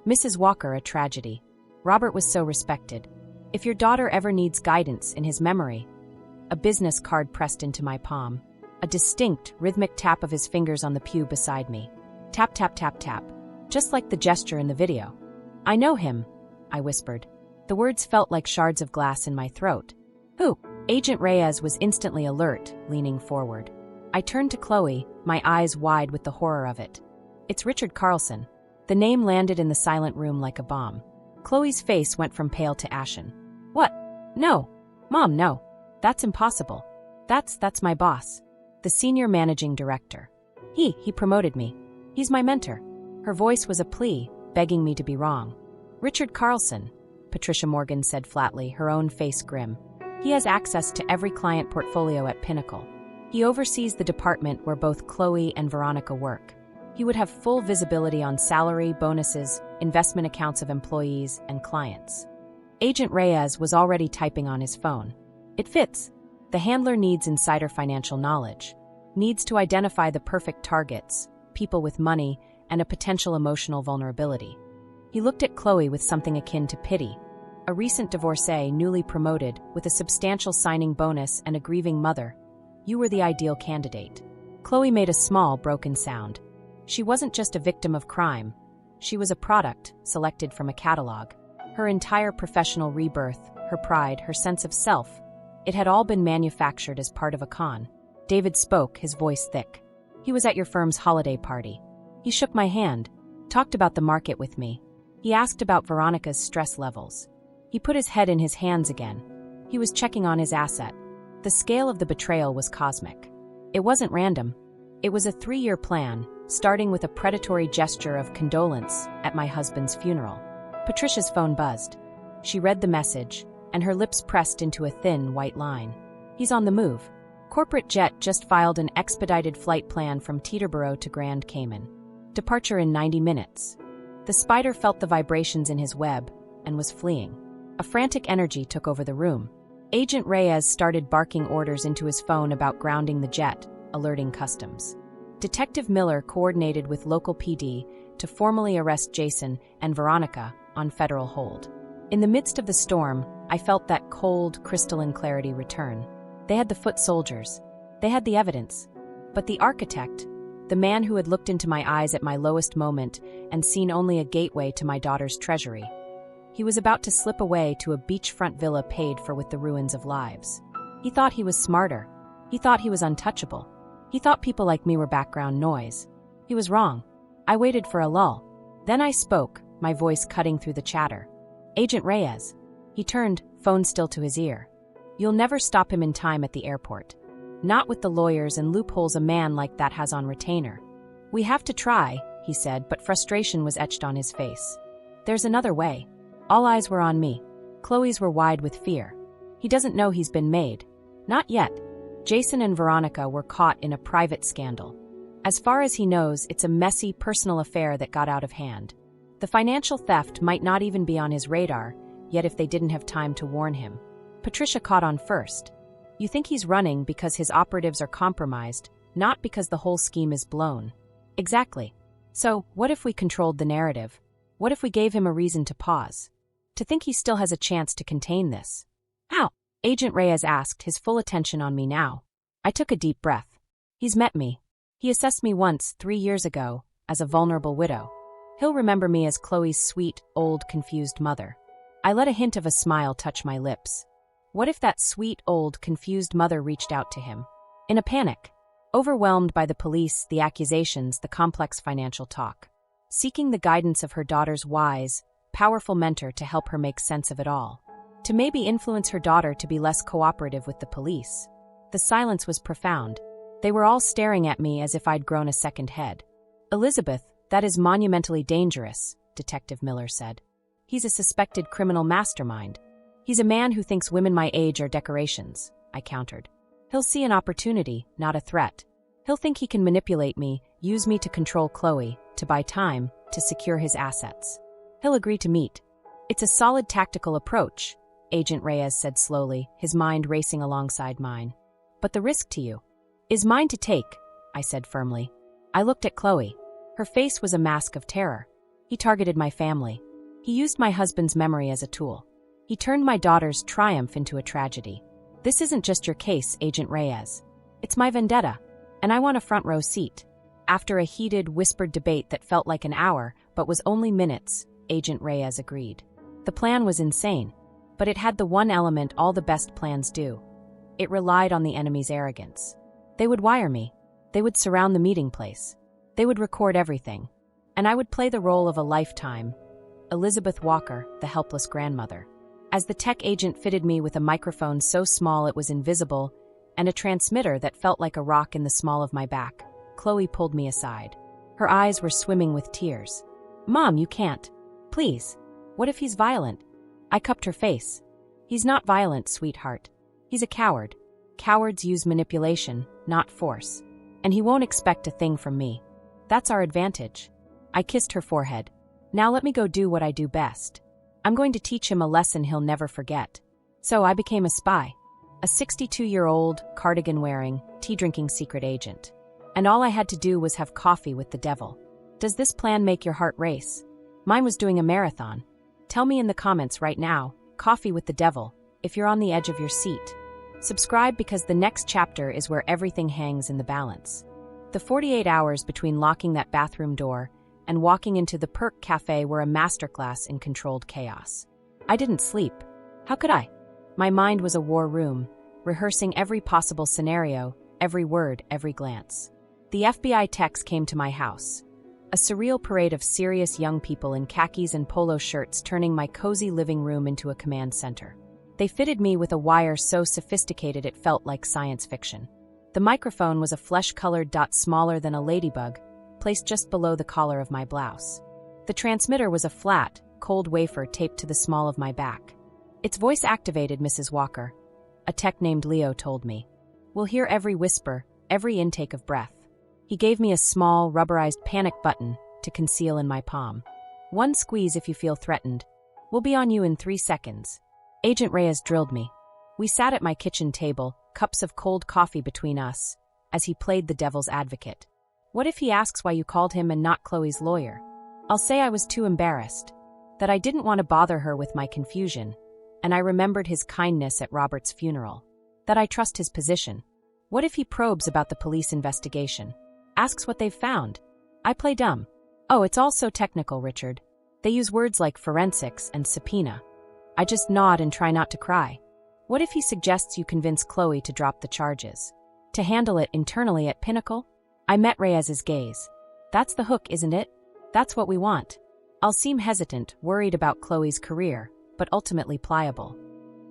"Mrs. Walker, a tragedy. Robert was so respected. If your daughter ever needs guidance in his memory." A business card pressed into my palm. A distinct, rhythmic tap of his fingers on the pew beside me. Tap, tap, tap, tap. Just like the gesture in the video. "I know him," I whispered. The words felt like shards of glass in my throat. "Who?" Agent Reyes was instantly alert, leaning forward. I turned to Chloe, my eyes wide with the horror of it. "It's Richard Carlson." The name landed in the silent room like a bomb. Chloe's face went from pale to ashen. "What? No. Mom, no. That's impossible. That's my boss. The senior managing director. He promoted me. He's my mentor." Her voice was a plea, begging me to be wrong. "Richard Carlson," Patricia Morgan said flatly, her own face grim. "He has access to every client portfolio at Pinnacle. He oversees the department where both Chloe and Veronica work. He would have full visibility on salary, bonuses, investment accounts of employees, and clients." Agent Reyes was already typing on his phone. "It fits. The handler needs insider financial knowledge. Needs to identify the perfect targets, people with money, and a potential emotional vulnerability." He looked at Chloe with something akin to pity. A recent divorcee, newly promoted, with a substantial signing bonus and a grieving mother. You were the ideal candidate. Chloe made a small, broken sound. She wasn't just a victim of crime. She was a product, selected from a catalog. Her entire professional rebirth, her pride, her sense of self, it had all been manufactured as part of a con. David spoke, his voice thick. "He was at your firm's holiday party. He shook my hand, talked about the market with me. He asked about Veronica's stress levels. He put his head in his hands again. He was checking on his asset. The scale of the betrayal was cosmic. It wasn't random. It was a 3-year plan, starting with a predatory gesture of condolence at my husband's funeral." Patricia's phone buzzed. She read the message, and her lips pressed into a thin, white line. "He's on the move. Corporate jet just filed an expedited flight plan from Teterboro to Grand Cayman. Departure in 90 minutes. The spider felt the vibrations in his web and was fleeing. A frantic energy took over the room. Agent Reyes started barking orders into his phone about grounding the jet, alerting customs. Detective Miller coordinated with local PD to formally arrest Jason and Veronica on federal hold. In the midst of the storm, I felt that cold, crystalline clarity return. They had the foot soldiers. They had the evidence. But the architect, the man who had looked into my eyes at my lowest moment and seen only a gateway to my daughter's treasury, he was about to slip away to a beachfront villa paid for with the ruins of lives. He thought he was smarter. He thought he was untouchable. He thought people like me were background noise. He was wrong. I waited for a lull. Then I spoke, my voice cutting through the chatter. "Agent Reyes." He turned, phone still to his ear. "You'll never stop him in time at the airport. Not with the lawyers and loopholes a man like that has on retainer. We have to try," he he said, but frustration was etched on his face. There's another way. All eyes were on me. Chloe's were wide with fear. He doesn't know he's been made. Not yet. Jason and Veronica were caught in a private scandal. As far as he knows, it's a messy, personal affair that got out of hand. The financial theft might not even be on his radar, yet if they didn't have time to warn him. Patricia caught on first. You think he's running because his operatives are compromised, not because the whole scheme is blown. Exactly. So, what if we controlled the narrative? What if we gave him a reason to pause? To think he still has a chance to contain this? Ow! Agent Reyes asked, his full attention on me now. I took a deep breath. He's met me. He assessed me once, 3 years ago, as a vulnerable widow. He'll remember me as Chloe's sweet, old, confused mother. I let a hint of a smile touch my lips. What if that sweet, old, confused mother reached out to him? In a panic. Overwhelmed by the police, the accusations, the complex financial talk. Seeking the guidance of her daughter's wise, powerful mentor to help her make sense of it all. To maybe influence her daughter to be less cooperative with the police. The silence was profound. They were all staring at me as if I'd grown a second head. Elizabeth, that is monumentally dangerous, Detective Miller said. He's a suspected criminal mastermind. He's a man who thinks women my age are decorations, I countered. He'll see an opportunity, not a threat. He'll think he can manipulate me, use me to control Chloe, to buy time, to secure his assets. He'll agree to meet. It's a solid tactical approach, Agent Reyes said slowly, his mind racing alongside mine. But the risk to you is mine to take, I said firmly. I looked at Chloe. Her face was a mask of terror. He targeted my family. He used my husband's memory as a tool. He turned my daughter's triumph into a tragedy. This isn't just your case, Agent Reyes. It's my vendetta, and I want a front row seat. After a heated, whispered debate that felt like an hour, but was only minutes, Agent Reyes agreed. The plan was insane, but it had the one element all the best plans do. It relied on the enemy's arrogance. They would wire me. They would surround the meeting place. They would record everything. And I would play the role of a lifetime. Elizabeth Walker, the helpless grandmother. As the tech agent fitted me with a microphone so small it was invisible, and a transmitter that felt like a rock in the small of my back, Chloe pulled me aside. Her eyes were swimming with tears. Mom, you can't. Please. What if he's violent? I cupped her face. He's not violent, sweetheart. He's a coward. Cowards use manipulation, not force. And he won't expect a thing from me. That's our advantage. I kissed her forehead. Now let me go do what I do best. I'm going to teach him a lesson he'll never forget. So I became a spy. A 62-year-old, cardigan-wearing, tea-drinking secret agent. And all I had to do was have coffee with the devil. Does this plan make your heart race? Mine was doing a marathon. Tell me in the comments right now, Coffee with the Devil, if you're on the edge of your seat. Subscribe because the next chapter is where everything hangs in the balance. The 48 hours between locking that bathroom door and walking into the Perk Cafe were a masterclass in controlled chaos. I didn't sleep. How could I? My mind was a war room, rehearsing every possible scenario, every word, every glance. The FBI techs came to my house. A surreal parade of serious young people in khakis and polo shirts turning my cozy living room into a command center. They fitted me with a wire so sophisticated it felt like science fiction. The microphone was a flesh-colored dot smaller than a ladybug, placed just below the collar of my blouse. The transmitter was a flat, cold wafer taped to the small of my back. It's voice-activated, Mrs. Walker, a tech named Leo told me. We'll hear every whisper, every intake of breath. He gave me a small, rubberized panic button to conceal in my palm. One squeeze if you feel threatened. We'll be on you in 3 seconds. Agent Reyes drilled me. We sat at my kitchen table, cups of cold coffee between us, as he played the devil's advocate. What if he asks why you called him and not Chloe's lawyer? I'll say I was too embarrassed, that I didn't want to bother her with my confusion, and I remembered his kindness at Robert's funeral, that I trust his position. What if he probes about the police investigation? Asks what they've found. I play dumb. Oh, it's all so technical, Richard. They use words like forensics and subpoena. I just nod and try not to cry. What if he suggests you convince Chloe to drop the charges? To handle it internally at Pinnacle? I met Reyes's gaze. That's the hook, isn't it? That's what we want. I'll seem hesitant, worried about Chloe's career, but ultimately pliable.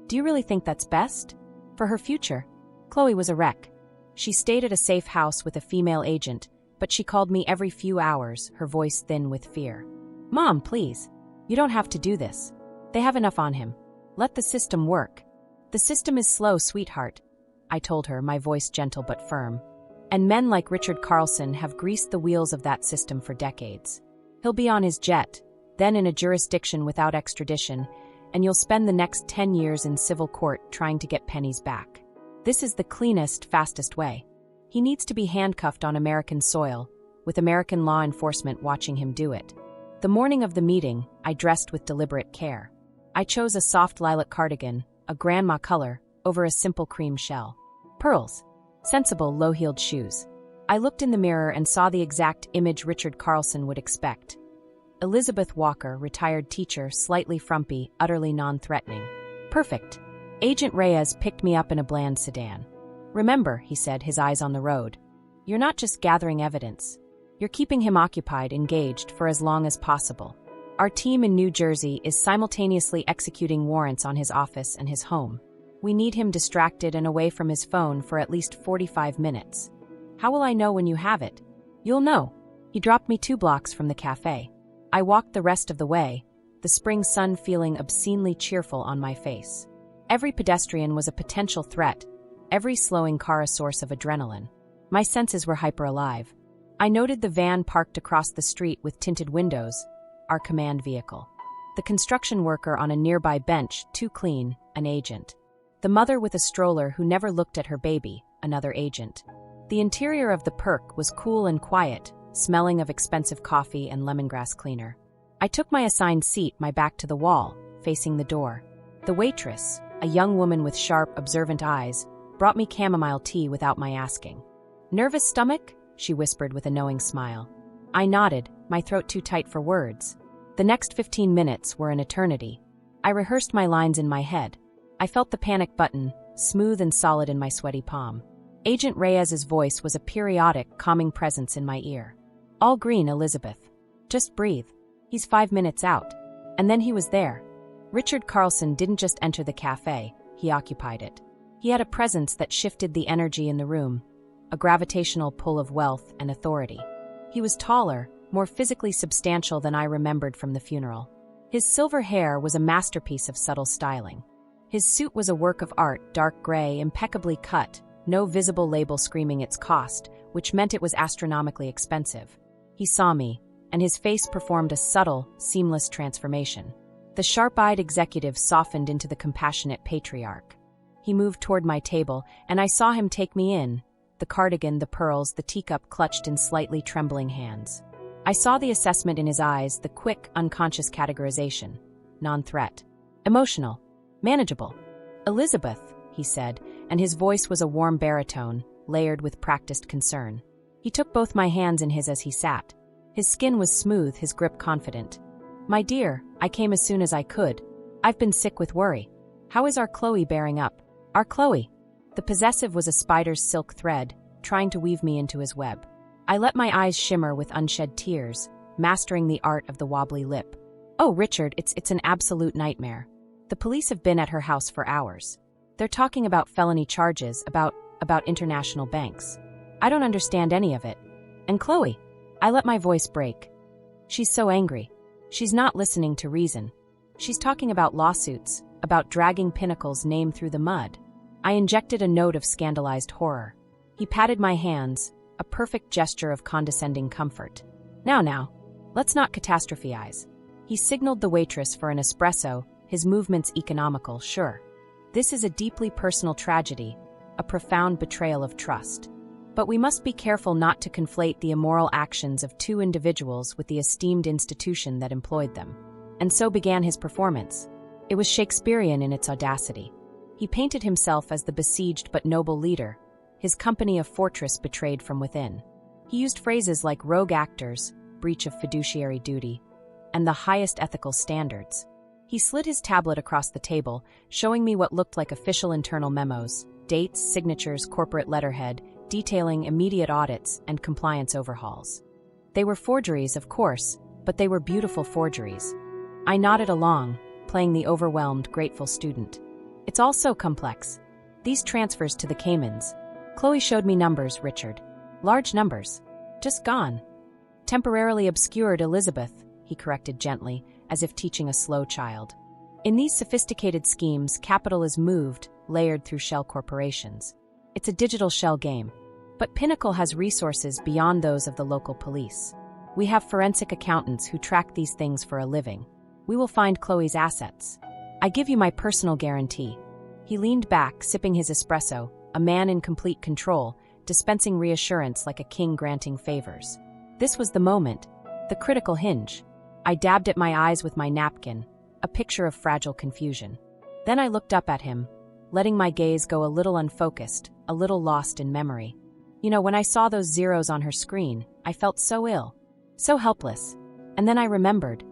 Do you really think that's best? For her future? Chloe was a wreck. She stayed at a safe house with a female agent, but she called me every few hours, her voice thin with fear. "Mom, please. You don't have to do this. They have enough on him. Let the system work." "The system is slow, sweetheart," I told her, my voice gentle but firm. "And men like Richard Carlson have greased the wheels of that system for decades. He'll be on his jet, then in a jurisdiction without extradition, and you'll spend the next 10 years in civil court trying to get pennies back. This is the cleanest, fastest way. He needs to be handcuffed on American soil, with American law enforcement watching him do it." The morning of the meeting, I dressed with deliberate care. I chose a soft lilac cardigan, a grandma color, over a simple cream shell. Pearls. Sensible, low-heeled shoes. I looked in the mirror and saw the exact image Richard Carlson would expect. Elizabeth Walker, retired teacher, slightly frumpy, utterly non-threatening. Perfect. Agent Reyes picked me up in a bland sedan. "Remember," he said, his eyes on the road, "you're not just gathering evidence. You're keeping him occupied, engaged, for as long as possible. Our team in New Jersey is simultaneously executing warrants on his office and his home. We need him distracted and away from his phone for at least 45 minutes. How will I know when you have it?" "You'll know." He dropped me 2 blocks from the cafe. I walked the rest of the way, the spring sun feeling obscenely cheerful on my face. Every pedestrian was a potential threat, every slowing car a source of adrenaline. My senses were hyper-alive. I noted the van parked across the street with tinted windows, our command vehicle. The construction worker on a nearby bench, too clean, an agent. The mother with a stroller who never looked at her baby, another agent. The interior of the perk was cool and quiet, smelling of expensive coffee and lemongrass cleaner. I took my assigned seat, my back to the wall, facing the door. The waitress, a young woman with sharp, observant eyes, brought me chamomile tea without my asking. "Nervous stomach?" she whispered with a knowing smile. I nodded, my throat too tight for words. The next 15 minutes were an eternity. I rehearsed my lines in my head. I felt the panic button, smooth and solid in my sweaty palm. Agent Reyes's voice was a periodic, calming presence in my ear. "All green, Elizabeth. Just breathe. He's 5 minutes out." And then he was there. Richard Carlson didn't just enter the cafe, he occupied it. He had a presence that shifted the energy in the room, a gravitational pull of wealth and authority. He was taller, more physically substantial than I remembered from the funeral. His silver hair was a masterpiece of subtle styling. His suit was a work of art, dark gray, impeccably cut, no visible label screaming its cost, which meant it was astronomically expensive. He saw me, and his face performed a subtle, seamless transformation. The sharp-eyed executive softened into the compassionate patriarch. He moved toward my table, and I saw him take me in, the cardigan, the pearls, the teacup clutched in slightly trembling hands. I saw the assessment in his eyes, the quick, unconscious categorization. Non-threat. Emotional. Manageable. "Elizabeth," he said, and his voice was a warm baritone, layered with practiced concern. He took both my hands in his as he sat. His skin was smooth, his grip confident. "My dear, I came as soon as I could. I've been sick with worry. How is our Chloe bearing up?" "Our Chloe?" The possessive was a spider's silk thread, trying to weave me into his web. I let my eyes shimmer with unshed tears, mastering the art of the wobbly lip. "Oh, Richard, it's an absolute nightmare. The police have been at her house for hours. They're talking about felony charges, about international banks. I don't understand any of it. And Chloe?" I let my voice break. "She's so angry. She's not listening to reason. She's talking about lawsuits, about dragging Pinnacle's name through the mud." I injected a note of scandalized horror. He patted my hands, a perfect gesture of condescending comfort. Now, let's not catastrophize." He signaled the waitress for an espresso, his movements economical, sure. "This is a deeply personal tragedy, a profound betrayal of trust. But we must be careful not to conflate the immoral actions of 2 individuals with the esteemed institution that employed them." And so began his performance. It was Shakespearean in its audacity. He painted himself as the besieged but noble leader, his company a fortress betrayed from within. He used phrases like rogue actors, breach of fiduciary duty, and the highest ethical standards. He slid his tablet across the table, showing me what looked like official internal memos, dates, signatures, corporate letterhead, detailing immediate audits and compliance overhauls. They were forgeries, of course, but they were beautiful forgeries. I nodded along, playing the overwhelmed, grateful student. "It's all so complex. These transfers to the Caymans." Chloe showed me numbers, Richard. Large numbers. Just gone. Temporarily obscured, Elizabeth, he corrected gently, as if teaching a slow child. In these sophisticated schemes, capital is moved, layered through shell corporations. It's a digital shell game. But Pinnacle has resources beyond those of the local police. We have forensic accountants who track these things for a living. We will find Chloe's assets. I give you my personal guarantee. He leaned back, sipping his espresso, a man in complete control, dispensing reassurance like a king granting favors. This was the moment, the critical hinge. I dabbed at my eyes with my napkin, a picture of fragile confusion. Then I looked up at him, letting my gaze go a little unfocused, a little lost in memory. You know, when I saw those zeros on her screen, I felt so ill, so helpless. And then I remembered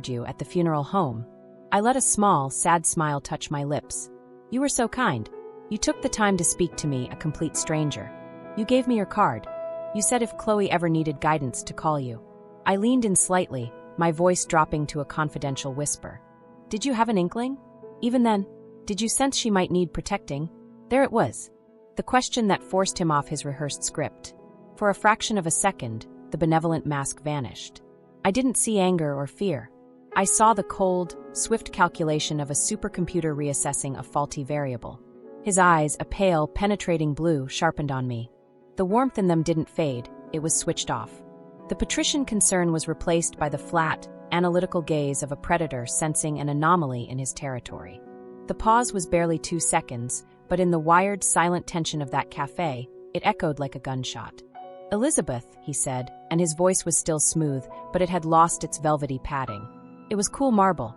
you at the funeral home. I let a small, sad smile touch my lips. You were so kind. You took the time to speak to me, a complete stranger. You gave me your card. You said if Chloe ever needed guidance to call you. I leaned in slightly, my voice dropping to a confidential whisper. Did you have an inkling? Even then, did you sense she might need protecting? There it was. The question that forced him off his rehearsed script. For a fraction of a second, the benevolent mask vanished. I didn't see anger or fear. I saw the cold, swift calculation of a supercomputer reassessing a faulty variable. His eyes, a pale, penetrating blue, sharpened on me. The warmth in them didn't fade, it was switched off. The patrician concern was replaced by the flat, analytical gaze of a predator sensing an anomaly in his territory. The pause was barely 2 seconds, but in the wired, silent tension of that cafe, it echoed like a gunshot. Elizabeth, he said, and his voice was still smooth, but it had lost its velvety padding. It was cool marble.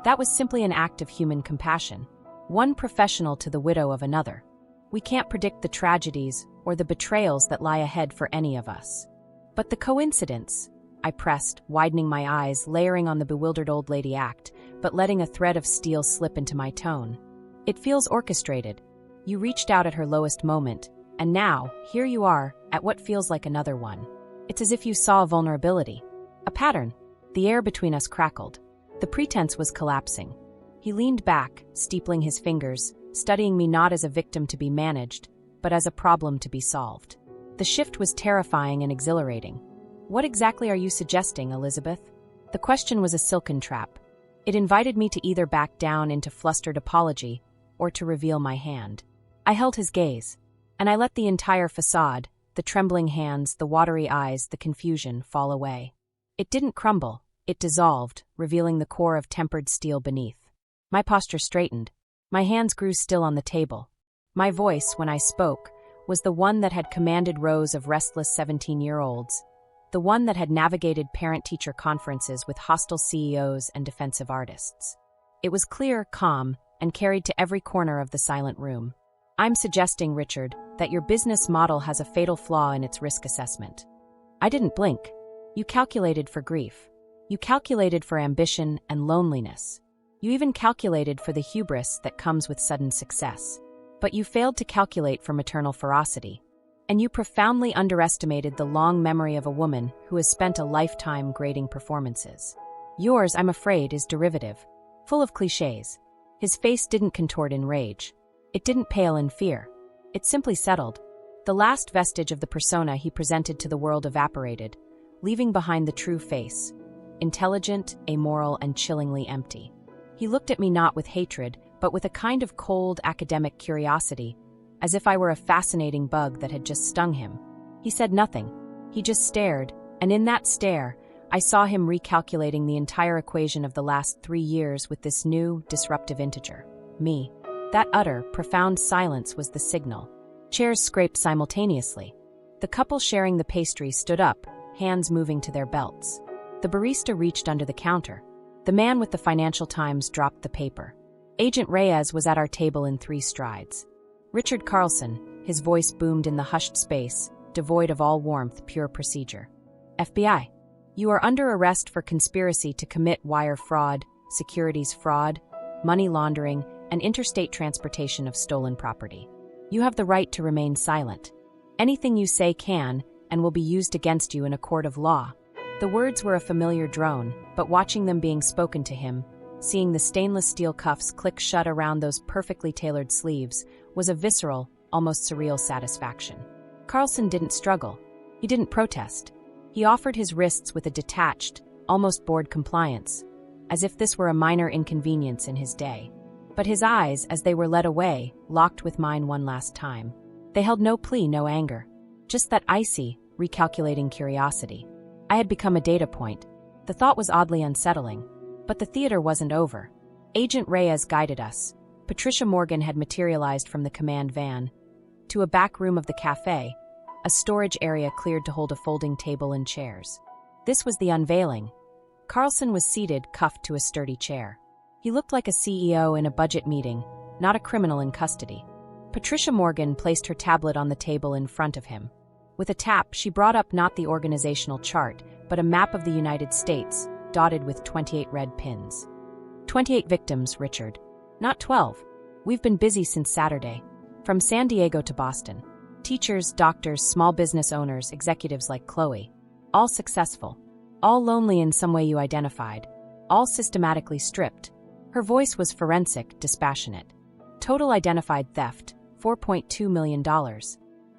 That was simply an act of human compassion. One professional to the widow of another. We can't predict the tragedies or the betrayals that lie ahead for any of us. But the coincidence, I pressed, widening my eyes, layering on the bewildered old lady act, but letting a thread of steel slip into my tone. It feels orchestrated. You reached out at her lowest moment, and now, here you are, at what feels like another one. It's as if you saw a vulnerability. A pattern. The air between us crackled. The pretense was collapsing. He leaned back, steepling his fingers, studying me not as a victim to be managed, but as a problem to be solved. The shift was terrifying and exhilarating. What exactly are you suggesting, Elizabeth? The question was a silken trap. It invited me to either back down into flustered apology or to reveal my hand. I held his gaze, and I let the entire facade, the trembling hands, the watery eyes, the confusion, fall away. It didn't crumble, it dissolved, revealing the core of tempered steel beneath. My posture straightened. My hands grew still on the table. My voice, when I spoke, was the one that had commanded rows of restless 17-year-olds, the one that had navigated parent-teacher conferences with hostile CEOs and defensive artists. It was clear, calm, and carried to every corner of the silent room. I'm suggesting, Richard, that your business model has a fatal flaw in its risk assessment. I didn't blink. You calculated for grief. You calculated for ambition and loneliness. You even calculated for the hubris that comes with sudden success. But you failed to calculate for maternal ferocity. And you profoundly underestimated the long memory of a woman who has spent a lifetime grading performances. Yours, I'm afraid, is derivative, full of cliches. His face didn't contort in rage. It didn't pale in fear. It simply settled. The last vestige of the persona he presented to the world evaporated, leaving behind the true face, intelligent, amoral, and chillingly empty. He looked at me not with hatred, but with a kind of cold, academic curiosity, as if I were a fascinating bug that had just stung him. He said nothing. He just stared, and in that stare, I saw him recalculating the entire equation of the last 3 years with this new, disruptive integer, me. That utter, profound silence was the signal. Chairs scraped simultaneously. The couple sharing the pastry stood up, hands moving to their belts. The barista reached under the counter. The man with the Financial Times dropped the paper. Agent Reyes was at our table in 3 strides. Richard Carlson, his voice boomed in the hushed space, devoid of all warmth, pure procedure. FBI. You are under arrest for conspiracy to commit wire fraud, securities fraud, money laundering, and interstate transportation of stolen property. You have the right to remain silent. Anything you say can and will be used against you in a court of law. The words were a familiar drone, but watching them being spoken to him, seeing the stainless steel cuffs click shut around those perfectly tailored sleeves, was a visceral, almost surreal satisfaction. Carlson didn't struggle. He didn't protest. He offered his wrists with a detached, almost bored compliance, as if this were a minor inconvenience in his day. But his eyes, as they were led away, locked with mine one last time. They held no plea, no anger. Just that icy, recalculating curiosity. I had become a data point. The thought was oddly unsettling. But the theater wasn't over. Agent Reyes guided us. Patricia Morgan had materialized from the command van to a back room of the cafe, a storage area cleared to hold a folding table and chairs. This was the unveiling. Carlson was seated, cuffed to a sturdy chair. He looked like a CEO in a budget meeting, not a criminal in custody. Patricia Morgan placed her tablet on the table in front of him. With a tap, she brought up not the organizational chart, but a map of the United States, dotted with 28 red pins. 28 victims, Richard. Not 12. We've been busy since Saturday. From San Diego to Boston. Teachers, doctors, small business owners, executives like Chloe. All successful. All lonely in some way you identified. All systematically stripped. Her voice was forensic, dispassionate. Total identified theft, $4.2 million.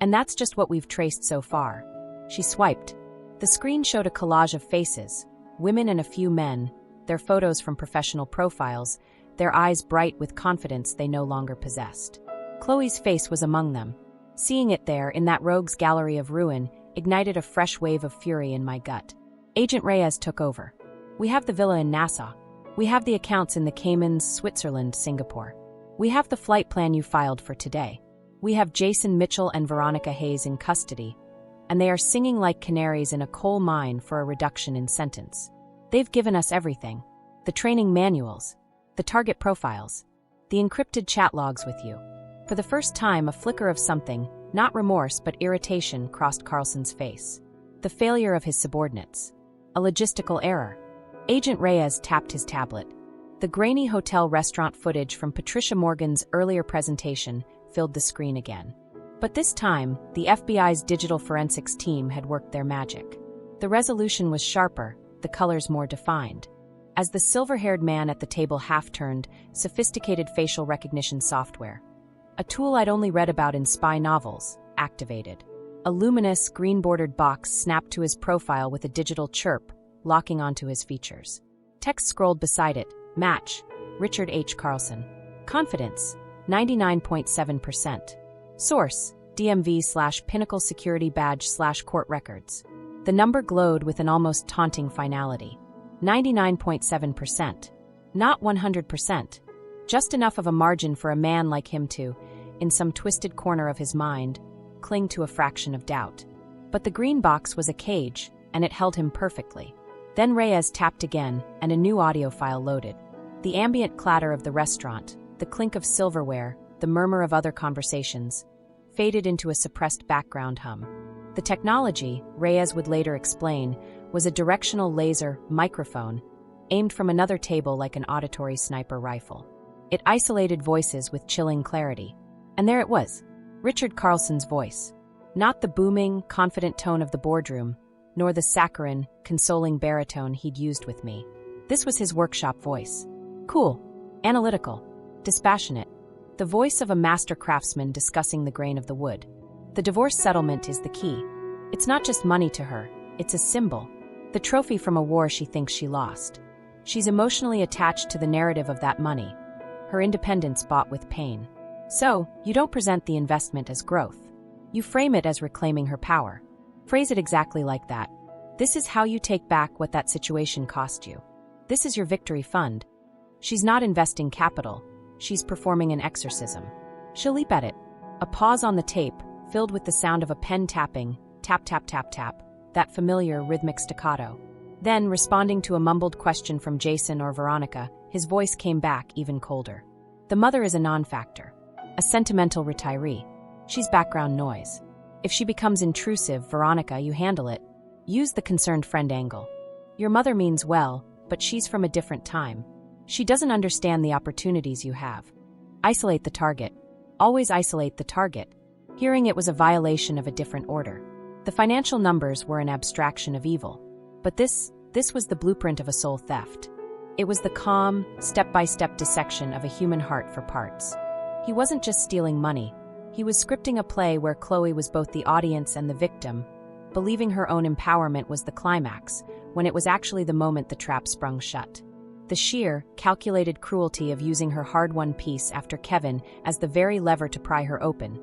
And that's just what we've traced so far. She swiped. The screen showed a collage of faces, women and a few men, their photos from professional profiles, their eyes bright with confidence they no longer possessed. Chloe's face was among them. Seeing it there, in that rogue's gallery of ruin, ignited a fresh wave of fury in my gut. Agent Reyes took over. We have the villa in Nassau. We have the accounts in the Caymans, Switzerland, Singapore. We have the flight plan you filed for today. We have Jason Mitchell and Veronica Hayes in custody, and they are singing like canaries in a coal mine for a reduction in sentence. They've given us everything. The training manuals, the target profiles, the encrypted chat logs with you. For the first time, a flicker of something, not remorse but irritation, crossed Carlson's face. The failure of his subordinates. A logistical error. Agent Reyes tapped his tablet. The grainy hotel restaurant footage from Patricia Morgan's earlier presentation filled the screen again. But this time, the FBI's digital forensics team had worked their magic. The resolution was sharper, the colors more defined. As the silver-haired man at the table half-turned, sophisticated facial recognition software. A tool I'd only read about in spy novels, activated. A luminous, green-bordered box snapped to his profile with a digital chirp, locking onto his features. Text scrolled beside it. Match. Richard H. Carlson. Confidence. 99.7%. Source. DMV/Pinnacle Security Badge/Court Records. The number glowed with an almost taunting finality. 99.7%. Not 100%. Just enough of a margin for a man like him to, in some twisted corner of his mind, cling to a fraction of doubt. But the green box was a cage, and it held him perfectly. Then Reyes tapped again, and a new audio file loaded. The ambient clatter of the restaurant, the clink of silverware, the murmur of other conversations, faded into a suppressed background hum. The technology, Reyes would later explain, was a directional laser microphone, aimed from another table like an auditory sniper rifle. It isolated voices with chilling clarity. And there it was, Richard Carlson's voice. Not the booming, confident tone of the boardroom, nor the saccharine, consoling baritone he'd used with me. This was his workshop voice. Cool, analytical, dispassionate. The voice of a master craftsman discussing the grain of the wood. The divorce settlement is the key. It's not just money to her, it's a symbol. The trophy from a war she thinks she lost. She's emotionally attached to the narrative of that money. Her independence bought with pain. So, you don't present the investment as growth. You frame it as reclaiming her power. Phrase it exactly like that. This is how you take back what that situation cost you. This is your victory fund. She's not investing capital. She's performing an exorcism. She'll leap at it. A pause on the tape, filled with the sound of a pen tapping, tap tap tap tap, that familiar rhythmic staccato. Then, responding to a mumbled question from Jason or Veronica, his voice came back even colder. The mother is a non-factor. A sentimental retiree. She's background noise. If she becomes intrusive, Veronica, you handle it. Use the concerned friend angle. Your mother means well, but she's from a different time. She doesn't understand the opportunities you have. Isolate the target. Always isolate the target. Hearing it was a violation of a different order. The financial numbers were an abstraction of evil. But this was the blueprint of a soul theft. It was the calm, step-by-step dissection of a human heart for parts. He wasn't just stealing money. He was scripting a play where Chloe was both the audience and the victim, believing her own empowerment was the climax, when it was actually the moment the trap sprung shut. The sheer, calculated cruelty of using her hard-won peace after Kevin as the very lever to pry her open.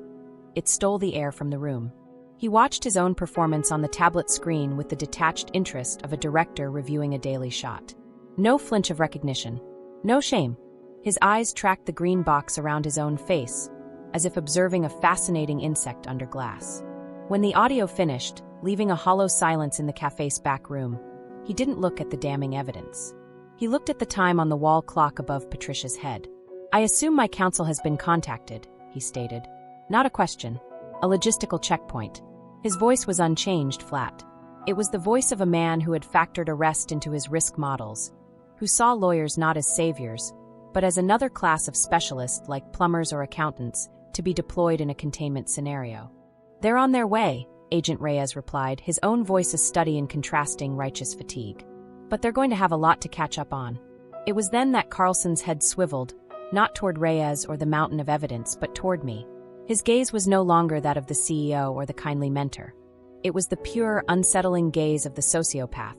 It stole the air from the room. He watched his own performance on the tablet screen with the detached interest of a director reviewing a daily shot. No flinch of recognition. No shame. His eyes tracked the green box around his own face, as if observing a fascinating insect under glass. When the audio finished, leaving a hollow silence in the cafe's back room, he didn't look at the damning evidence. He looked at the time on the wall clock above Patricia's head. "I assume my counsel has been contacted," he stated. "Not a question. A logistical checkpoint." His voice was unchanged, flat. It was the voice of a man who had factored arrest into his risk models, who saw lawyers not as saviors, but as another class of specialists like plumbers or accountants to be deployed in a containment scenario. "They're on their way," Agent Reyes replied, his own voice a study in contrasting righteous fatigue. "But they're going to have a lot to catch up on." It was then that Carlson's head swiveled, not toward Reyes or the mountain of evidence, but toward me. His gaze was no longer that of the CEO or the kindly mentor. It was the pure, unsettling gaze of the sociopath.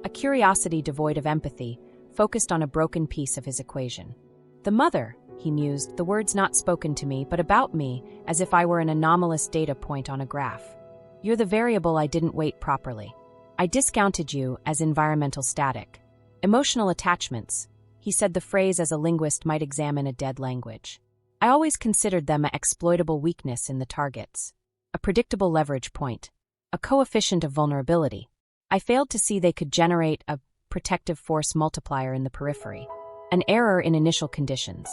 A curiosity devoid of empathy, focused on a broken piece of his equation. "The mother," he mused, the words not spoken to me, but about me, as if I were an anomalous data point on a graph. "You're the variable I didn't weight properly. I discounted you as environmental static. Emotional attachments," he said the phrase as a linguist might examine a dead language. "I always considered them an exploitable weakness in the targets. A predictable leverage point. A coefficient of vulnerability. I failed to see they could generate a protective force multiplier in the periphery. An error in initial conditions."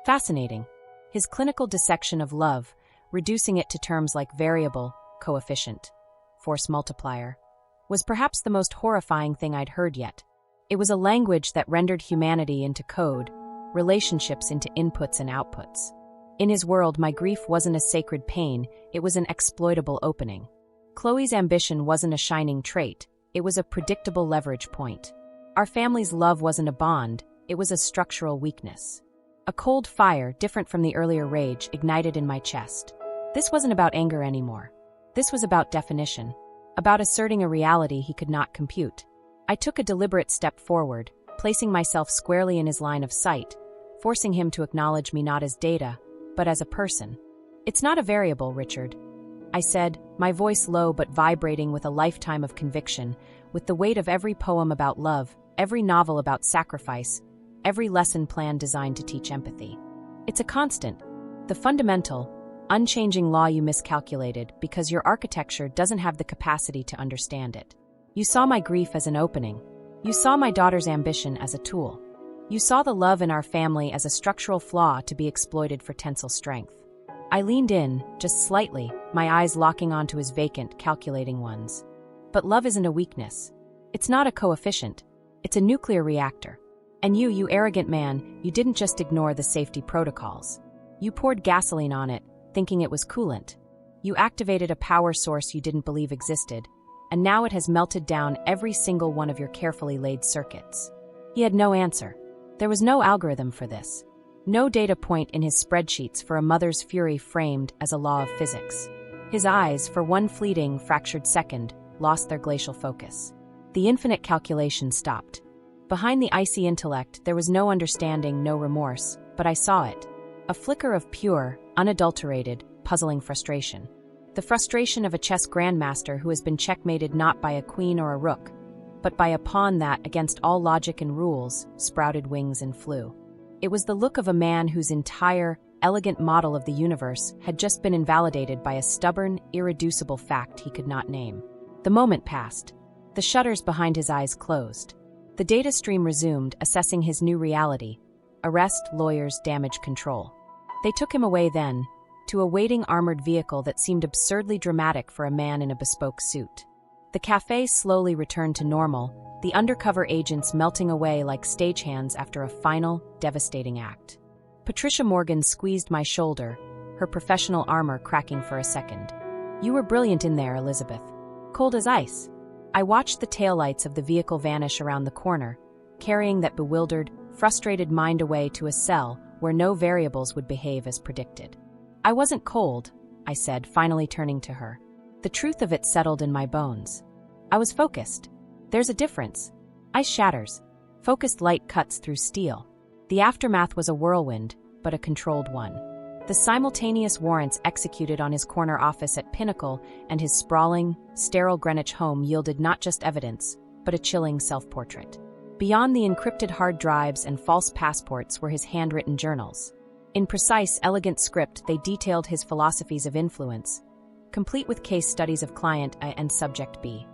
Fascinating. His clinical dissection of love, reducing it to terms like variable, coefficient, force multiplier, was perhaps the most horrifying thing I'd heard yet. It was a language that rendered humanity into code, relationships into inputs and outputs. In his world, my grief wasn't a sacred pain, it was an exploitable opening. Chloe's ambition wasn't a shining trait, it was a predictable leverage point. Our family's love wasn't a bond, it was a structural weakness. A cold fire, different from the earlier rage, ignited in my chest. This wasn't about anger anymore. This was about definition, about asserting a reality he could not compute. I took a deliberate step forward, placing myself squarely in his line of sight, forcing him to acknowledge me not as data, but as a person. "It's not a variable, Richard," I said, my voice low but vibrating with a lifetime of conviction, with the weight of every poem about love, every novel about sacrifice, every lesson plan designed to teach empathy. "It's a constant, the fundamental, unchanging law you miscalculated because your architecture doesn't have the capacity to understand it. You saw my grief as an opening. You saw my daughter's ambition as a tool. You saw the love in our family as a structural flaw to be exploited for tensile strength." I leaned in, just slightly, my eyes locking onto his vacant, calculating ones. "But love isn't a weakness. It's not a coefficient. It's a nuclear reactor. And you arrogant man, you didn't just ignore the safety protocols. You poured gasoline on it, thinking it was coolant. You activated a power source you didn't believe existed, and now it has melted down every single one of your carefully laid circuits." He had no answer. There was no algorithm for this. No data point in his spreadsheets for a mother's fury framed as a law of physics. His eyes, for one fleeting, fractured second, lost their glacial focus. The infinite calculation stopped. Behind the icy intellect, there was no understanding, no remorse, but I saw it. A flicker of pure, unadulterated, puzzling frustration. The frustration of a chess grandmaster who has been checkmated not by a queen or a rook, but by a pawn that, against all logic and rules, sprouted wings and flew. It was the look of a man whose entire, elegant model of the universe had just been invalidated by a stubborn, irreducible fact he could not name. The moment passed. The shutters behind his eyes closed. The data stream resumed, assessing his new reality: arrest, lawyers, damage control. They took him away then, to a waiting armored vehicle that seemed absurdly dramatic for a man in a bespoke suit. The cafe slowly returned to normal, the undercover agents melting away like stagehands after a final, devastating act. Patricia Morgan squeezed my shoulder, her professional armor cracking for a second. "You were brilliant in there, Elizabeth. Cold as ice." I watched the taillights of the vehicle vanish around the corner, carrying that bewildered, frustrated mind away to a cell where no variables would behave as predicted. "I wasn't cold," I said, finally turning to her. The truth of it settled in my bones. I was focused. There's a difference. Ice shatters. Focused light cuts through steel. The aftermath was a whirlwind, but a controlled one. The simultaneous warrants executed on his corner office at Pinnacle and his sprawling, sterile Greenwich home yielded not just evidence, but a chilling self-portrait. Beyond the encrypted hard drives and false passports were his handwritten journals. In precise, elegant script, they detailed his philosophies of influence, complete with case studies of client A and subject B.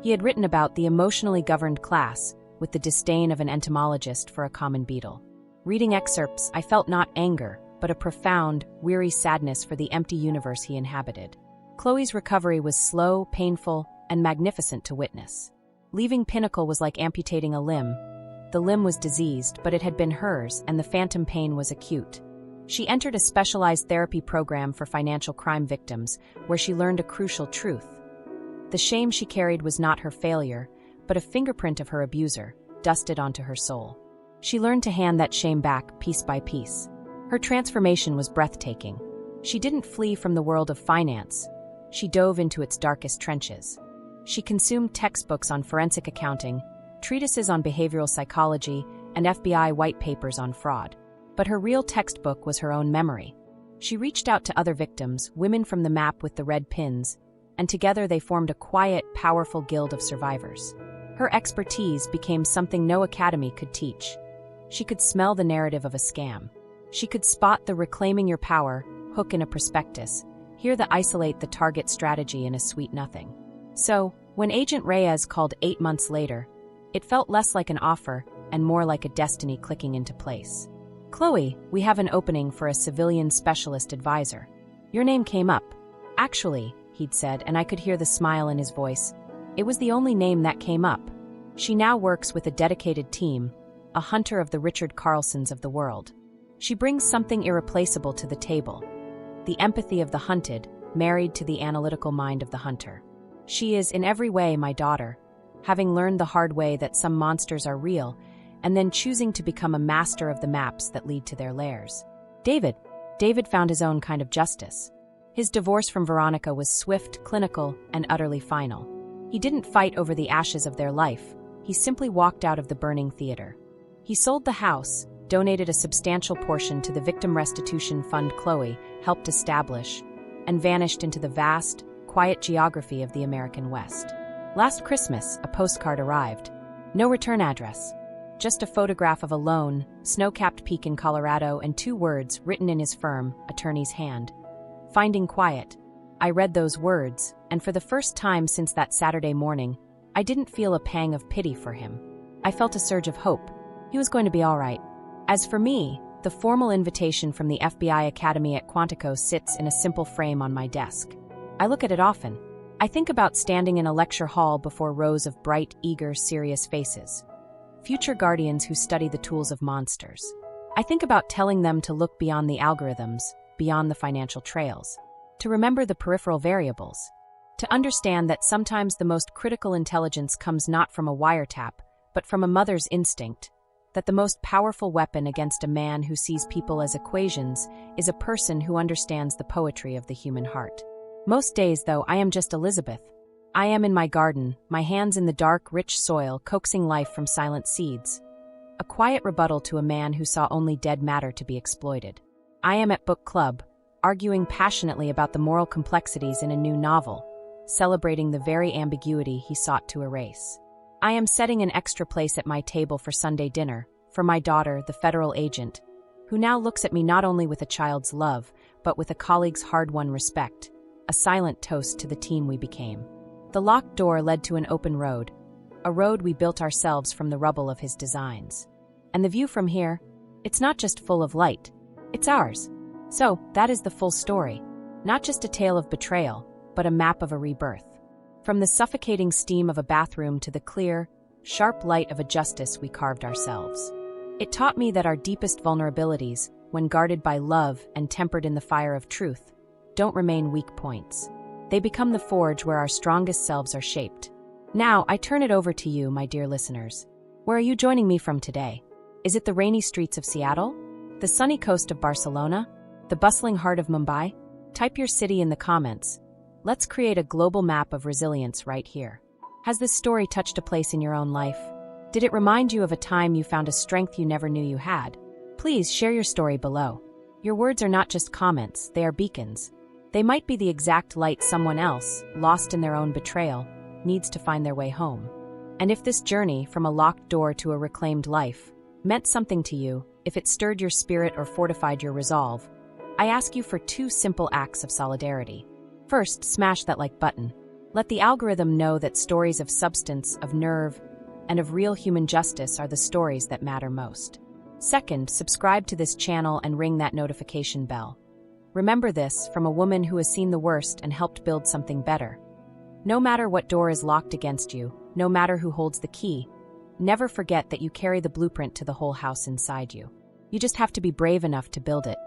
He had written about the emotionally governed class, with the disdain of an entomologist for a common beetle. Reading excerpts, I felt not anger, but a profound, weary sadness for the empty universe he inhabited. Chloe's recovery was slow, painful, and magnificent to witness. Leaving Pinnacle was like amputating a limb. The limb was diseased, but it had been hers, and the phantom pain was acute. She entered a specialized therapy program for financial crime victims, where she learned a crucial truth. The shame she carried was not her failure, but a fingerprint of her abuser, dusted onto her soul. She learned to hand that shame back piece by piece. Her transformation was breathtaking. She didn't flee from the world of finance. She dove into its darkest trenches. She consumed textbooks on forensic accounting, treatises on behavioral psychology, and FBI white papers on fraud. But her real textbook was her own memory. She reached out to other victims, women from the map with the red pins, and together they formed a quiet, powerful guild of survivors. Her expertise became something no academy could teach. She could smell the narrative of a scam. She could spot the reclaiming your power hook in a prospectus, hear the isolate the target strategy in a sweet nothing. So, when Agent Reyes called 8 months later, it felt less like an offer and more like a destiny clicking into place. "Chloe, we have an opening for a civilian specialist advisor. Your name came up." "Actually," he'd said, and I could hear the smile in his voice, "it was the only name that came up. She now works with a dedicated team, a hunter of the Richard Carlsons of the world. She brings something irreplaceable to the table, the empathy of the hunted, married to the analytical mind of the hunter. She is in every way my daughter, having learned the hard way that some monsters are real, and then choosing to become a master of the maps that lead to their lairs." David found his own kind of justice. His divorce from Veronica was swift, clinical, and utterly final. He didn't fight over the ashes of their life. He simply walked out of the burning theater. He sold the house, donated a substantial portion to the victim restitution fund Chloe helped establish, and vanished into the vast, quiet geography of the American West. Last Christmas, a postcard arrived. No return address. Just a photograph of a lone, snow-capped peak in Colorado and 2 words written in his firm attorney's hand. "Finding quiet." I read those words, and for the first time since that Saturday morning, I didn't feel a pang of pity for him. I felt a surge of hope. He was going to be all right. As for me, the formal invitation from the FBI Academy at Quantico sits in a simple frame on my desk. I look at it often. I think about standing in a lecture hall before rows of bright, eager, serious faces. Future guardians who study the tools of monsters. I think about telling them to look beyond the algorithms, beyond the financial trails, to remember the peripheral variables, to understand that sometimes the most critical intelligence comes not from a wiretap, but from a mother's instinct, that the most powerful weapon against a man who sees people as equations is a person who understands the poetry of the human heart. Most days, though, I am just Elizabeth. I am in my garden, my hands in the dark, rich soil, coaxing life from silent seeds. A quiet rebuttal to a man who saw only dead matter to be exploited. I am at book club, arguing passionately about the moral complexities in a new novel, celebrating the very ambiguity he sought to erase. I am setting an extra place at my table for Sunday dinner, for my daughter, the federal agent, who now looks at me not only with a child's love, but with a colleague's hard-won respect, a silent toast to the team we became. The locked door led to an open road, a road we built ourselves from the rubble of his designs. And the view from here, it's not just full of light, it's ours. So, that is the full story. Not just a tale of betrayal, but a map of a rebirth. From the suffocating steam of a bathroom to the clear, sharp light of a justice we carved ourselves. It taught me that our deepest vulnerabilities, when guarded by love and tempered in the fire of truth, don't remain weak points. They become the forge where our strongest selves are shaped. Now, I turn it over to you, my dear listeners. Where are you joining me from today? Is it the rainy streets of Seattle? The sunny coast of Barcelona? The bustling heart of Mumbai? Type your city in the comments. Let's create a global map of resilience right here. Has this story touched a place in your own life? Did it remind you of a time you found a strength you never knew you had? Please share your story below. Your words are not just comments, they are beacons. They might be the exact light someone else, lost in their own betrayal, needs to find their way home. And if this journey, from a locked door to a reclaimed life, meant something to you, if it stirred your spirit or fortified your resolve, I ask you for 2 simple acts of solidarity. First, smash that like button. Let the algorithm know that stories of substance, of nerve, and of real human justice are the stories that matter most. Second, subscribe to this channel and ring that notification bell. Remember this from a woman who has seen the worst and helped build something better. No matter what door is locked against you, no matter who holds the key, never forget that you carry the blueprint to the whole house inside you. You just have to be brave enough to build it.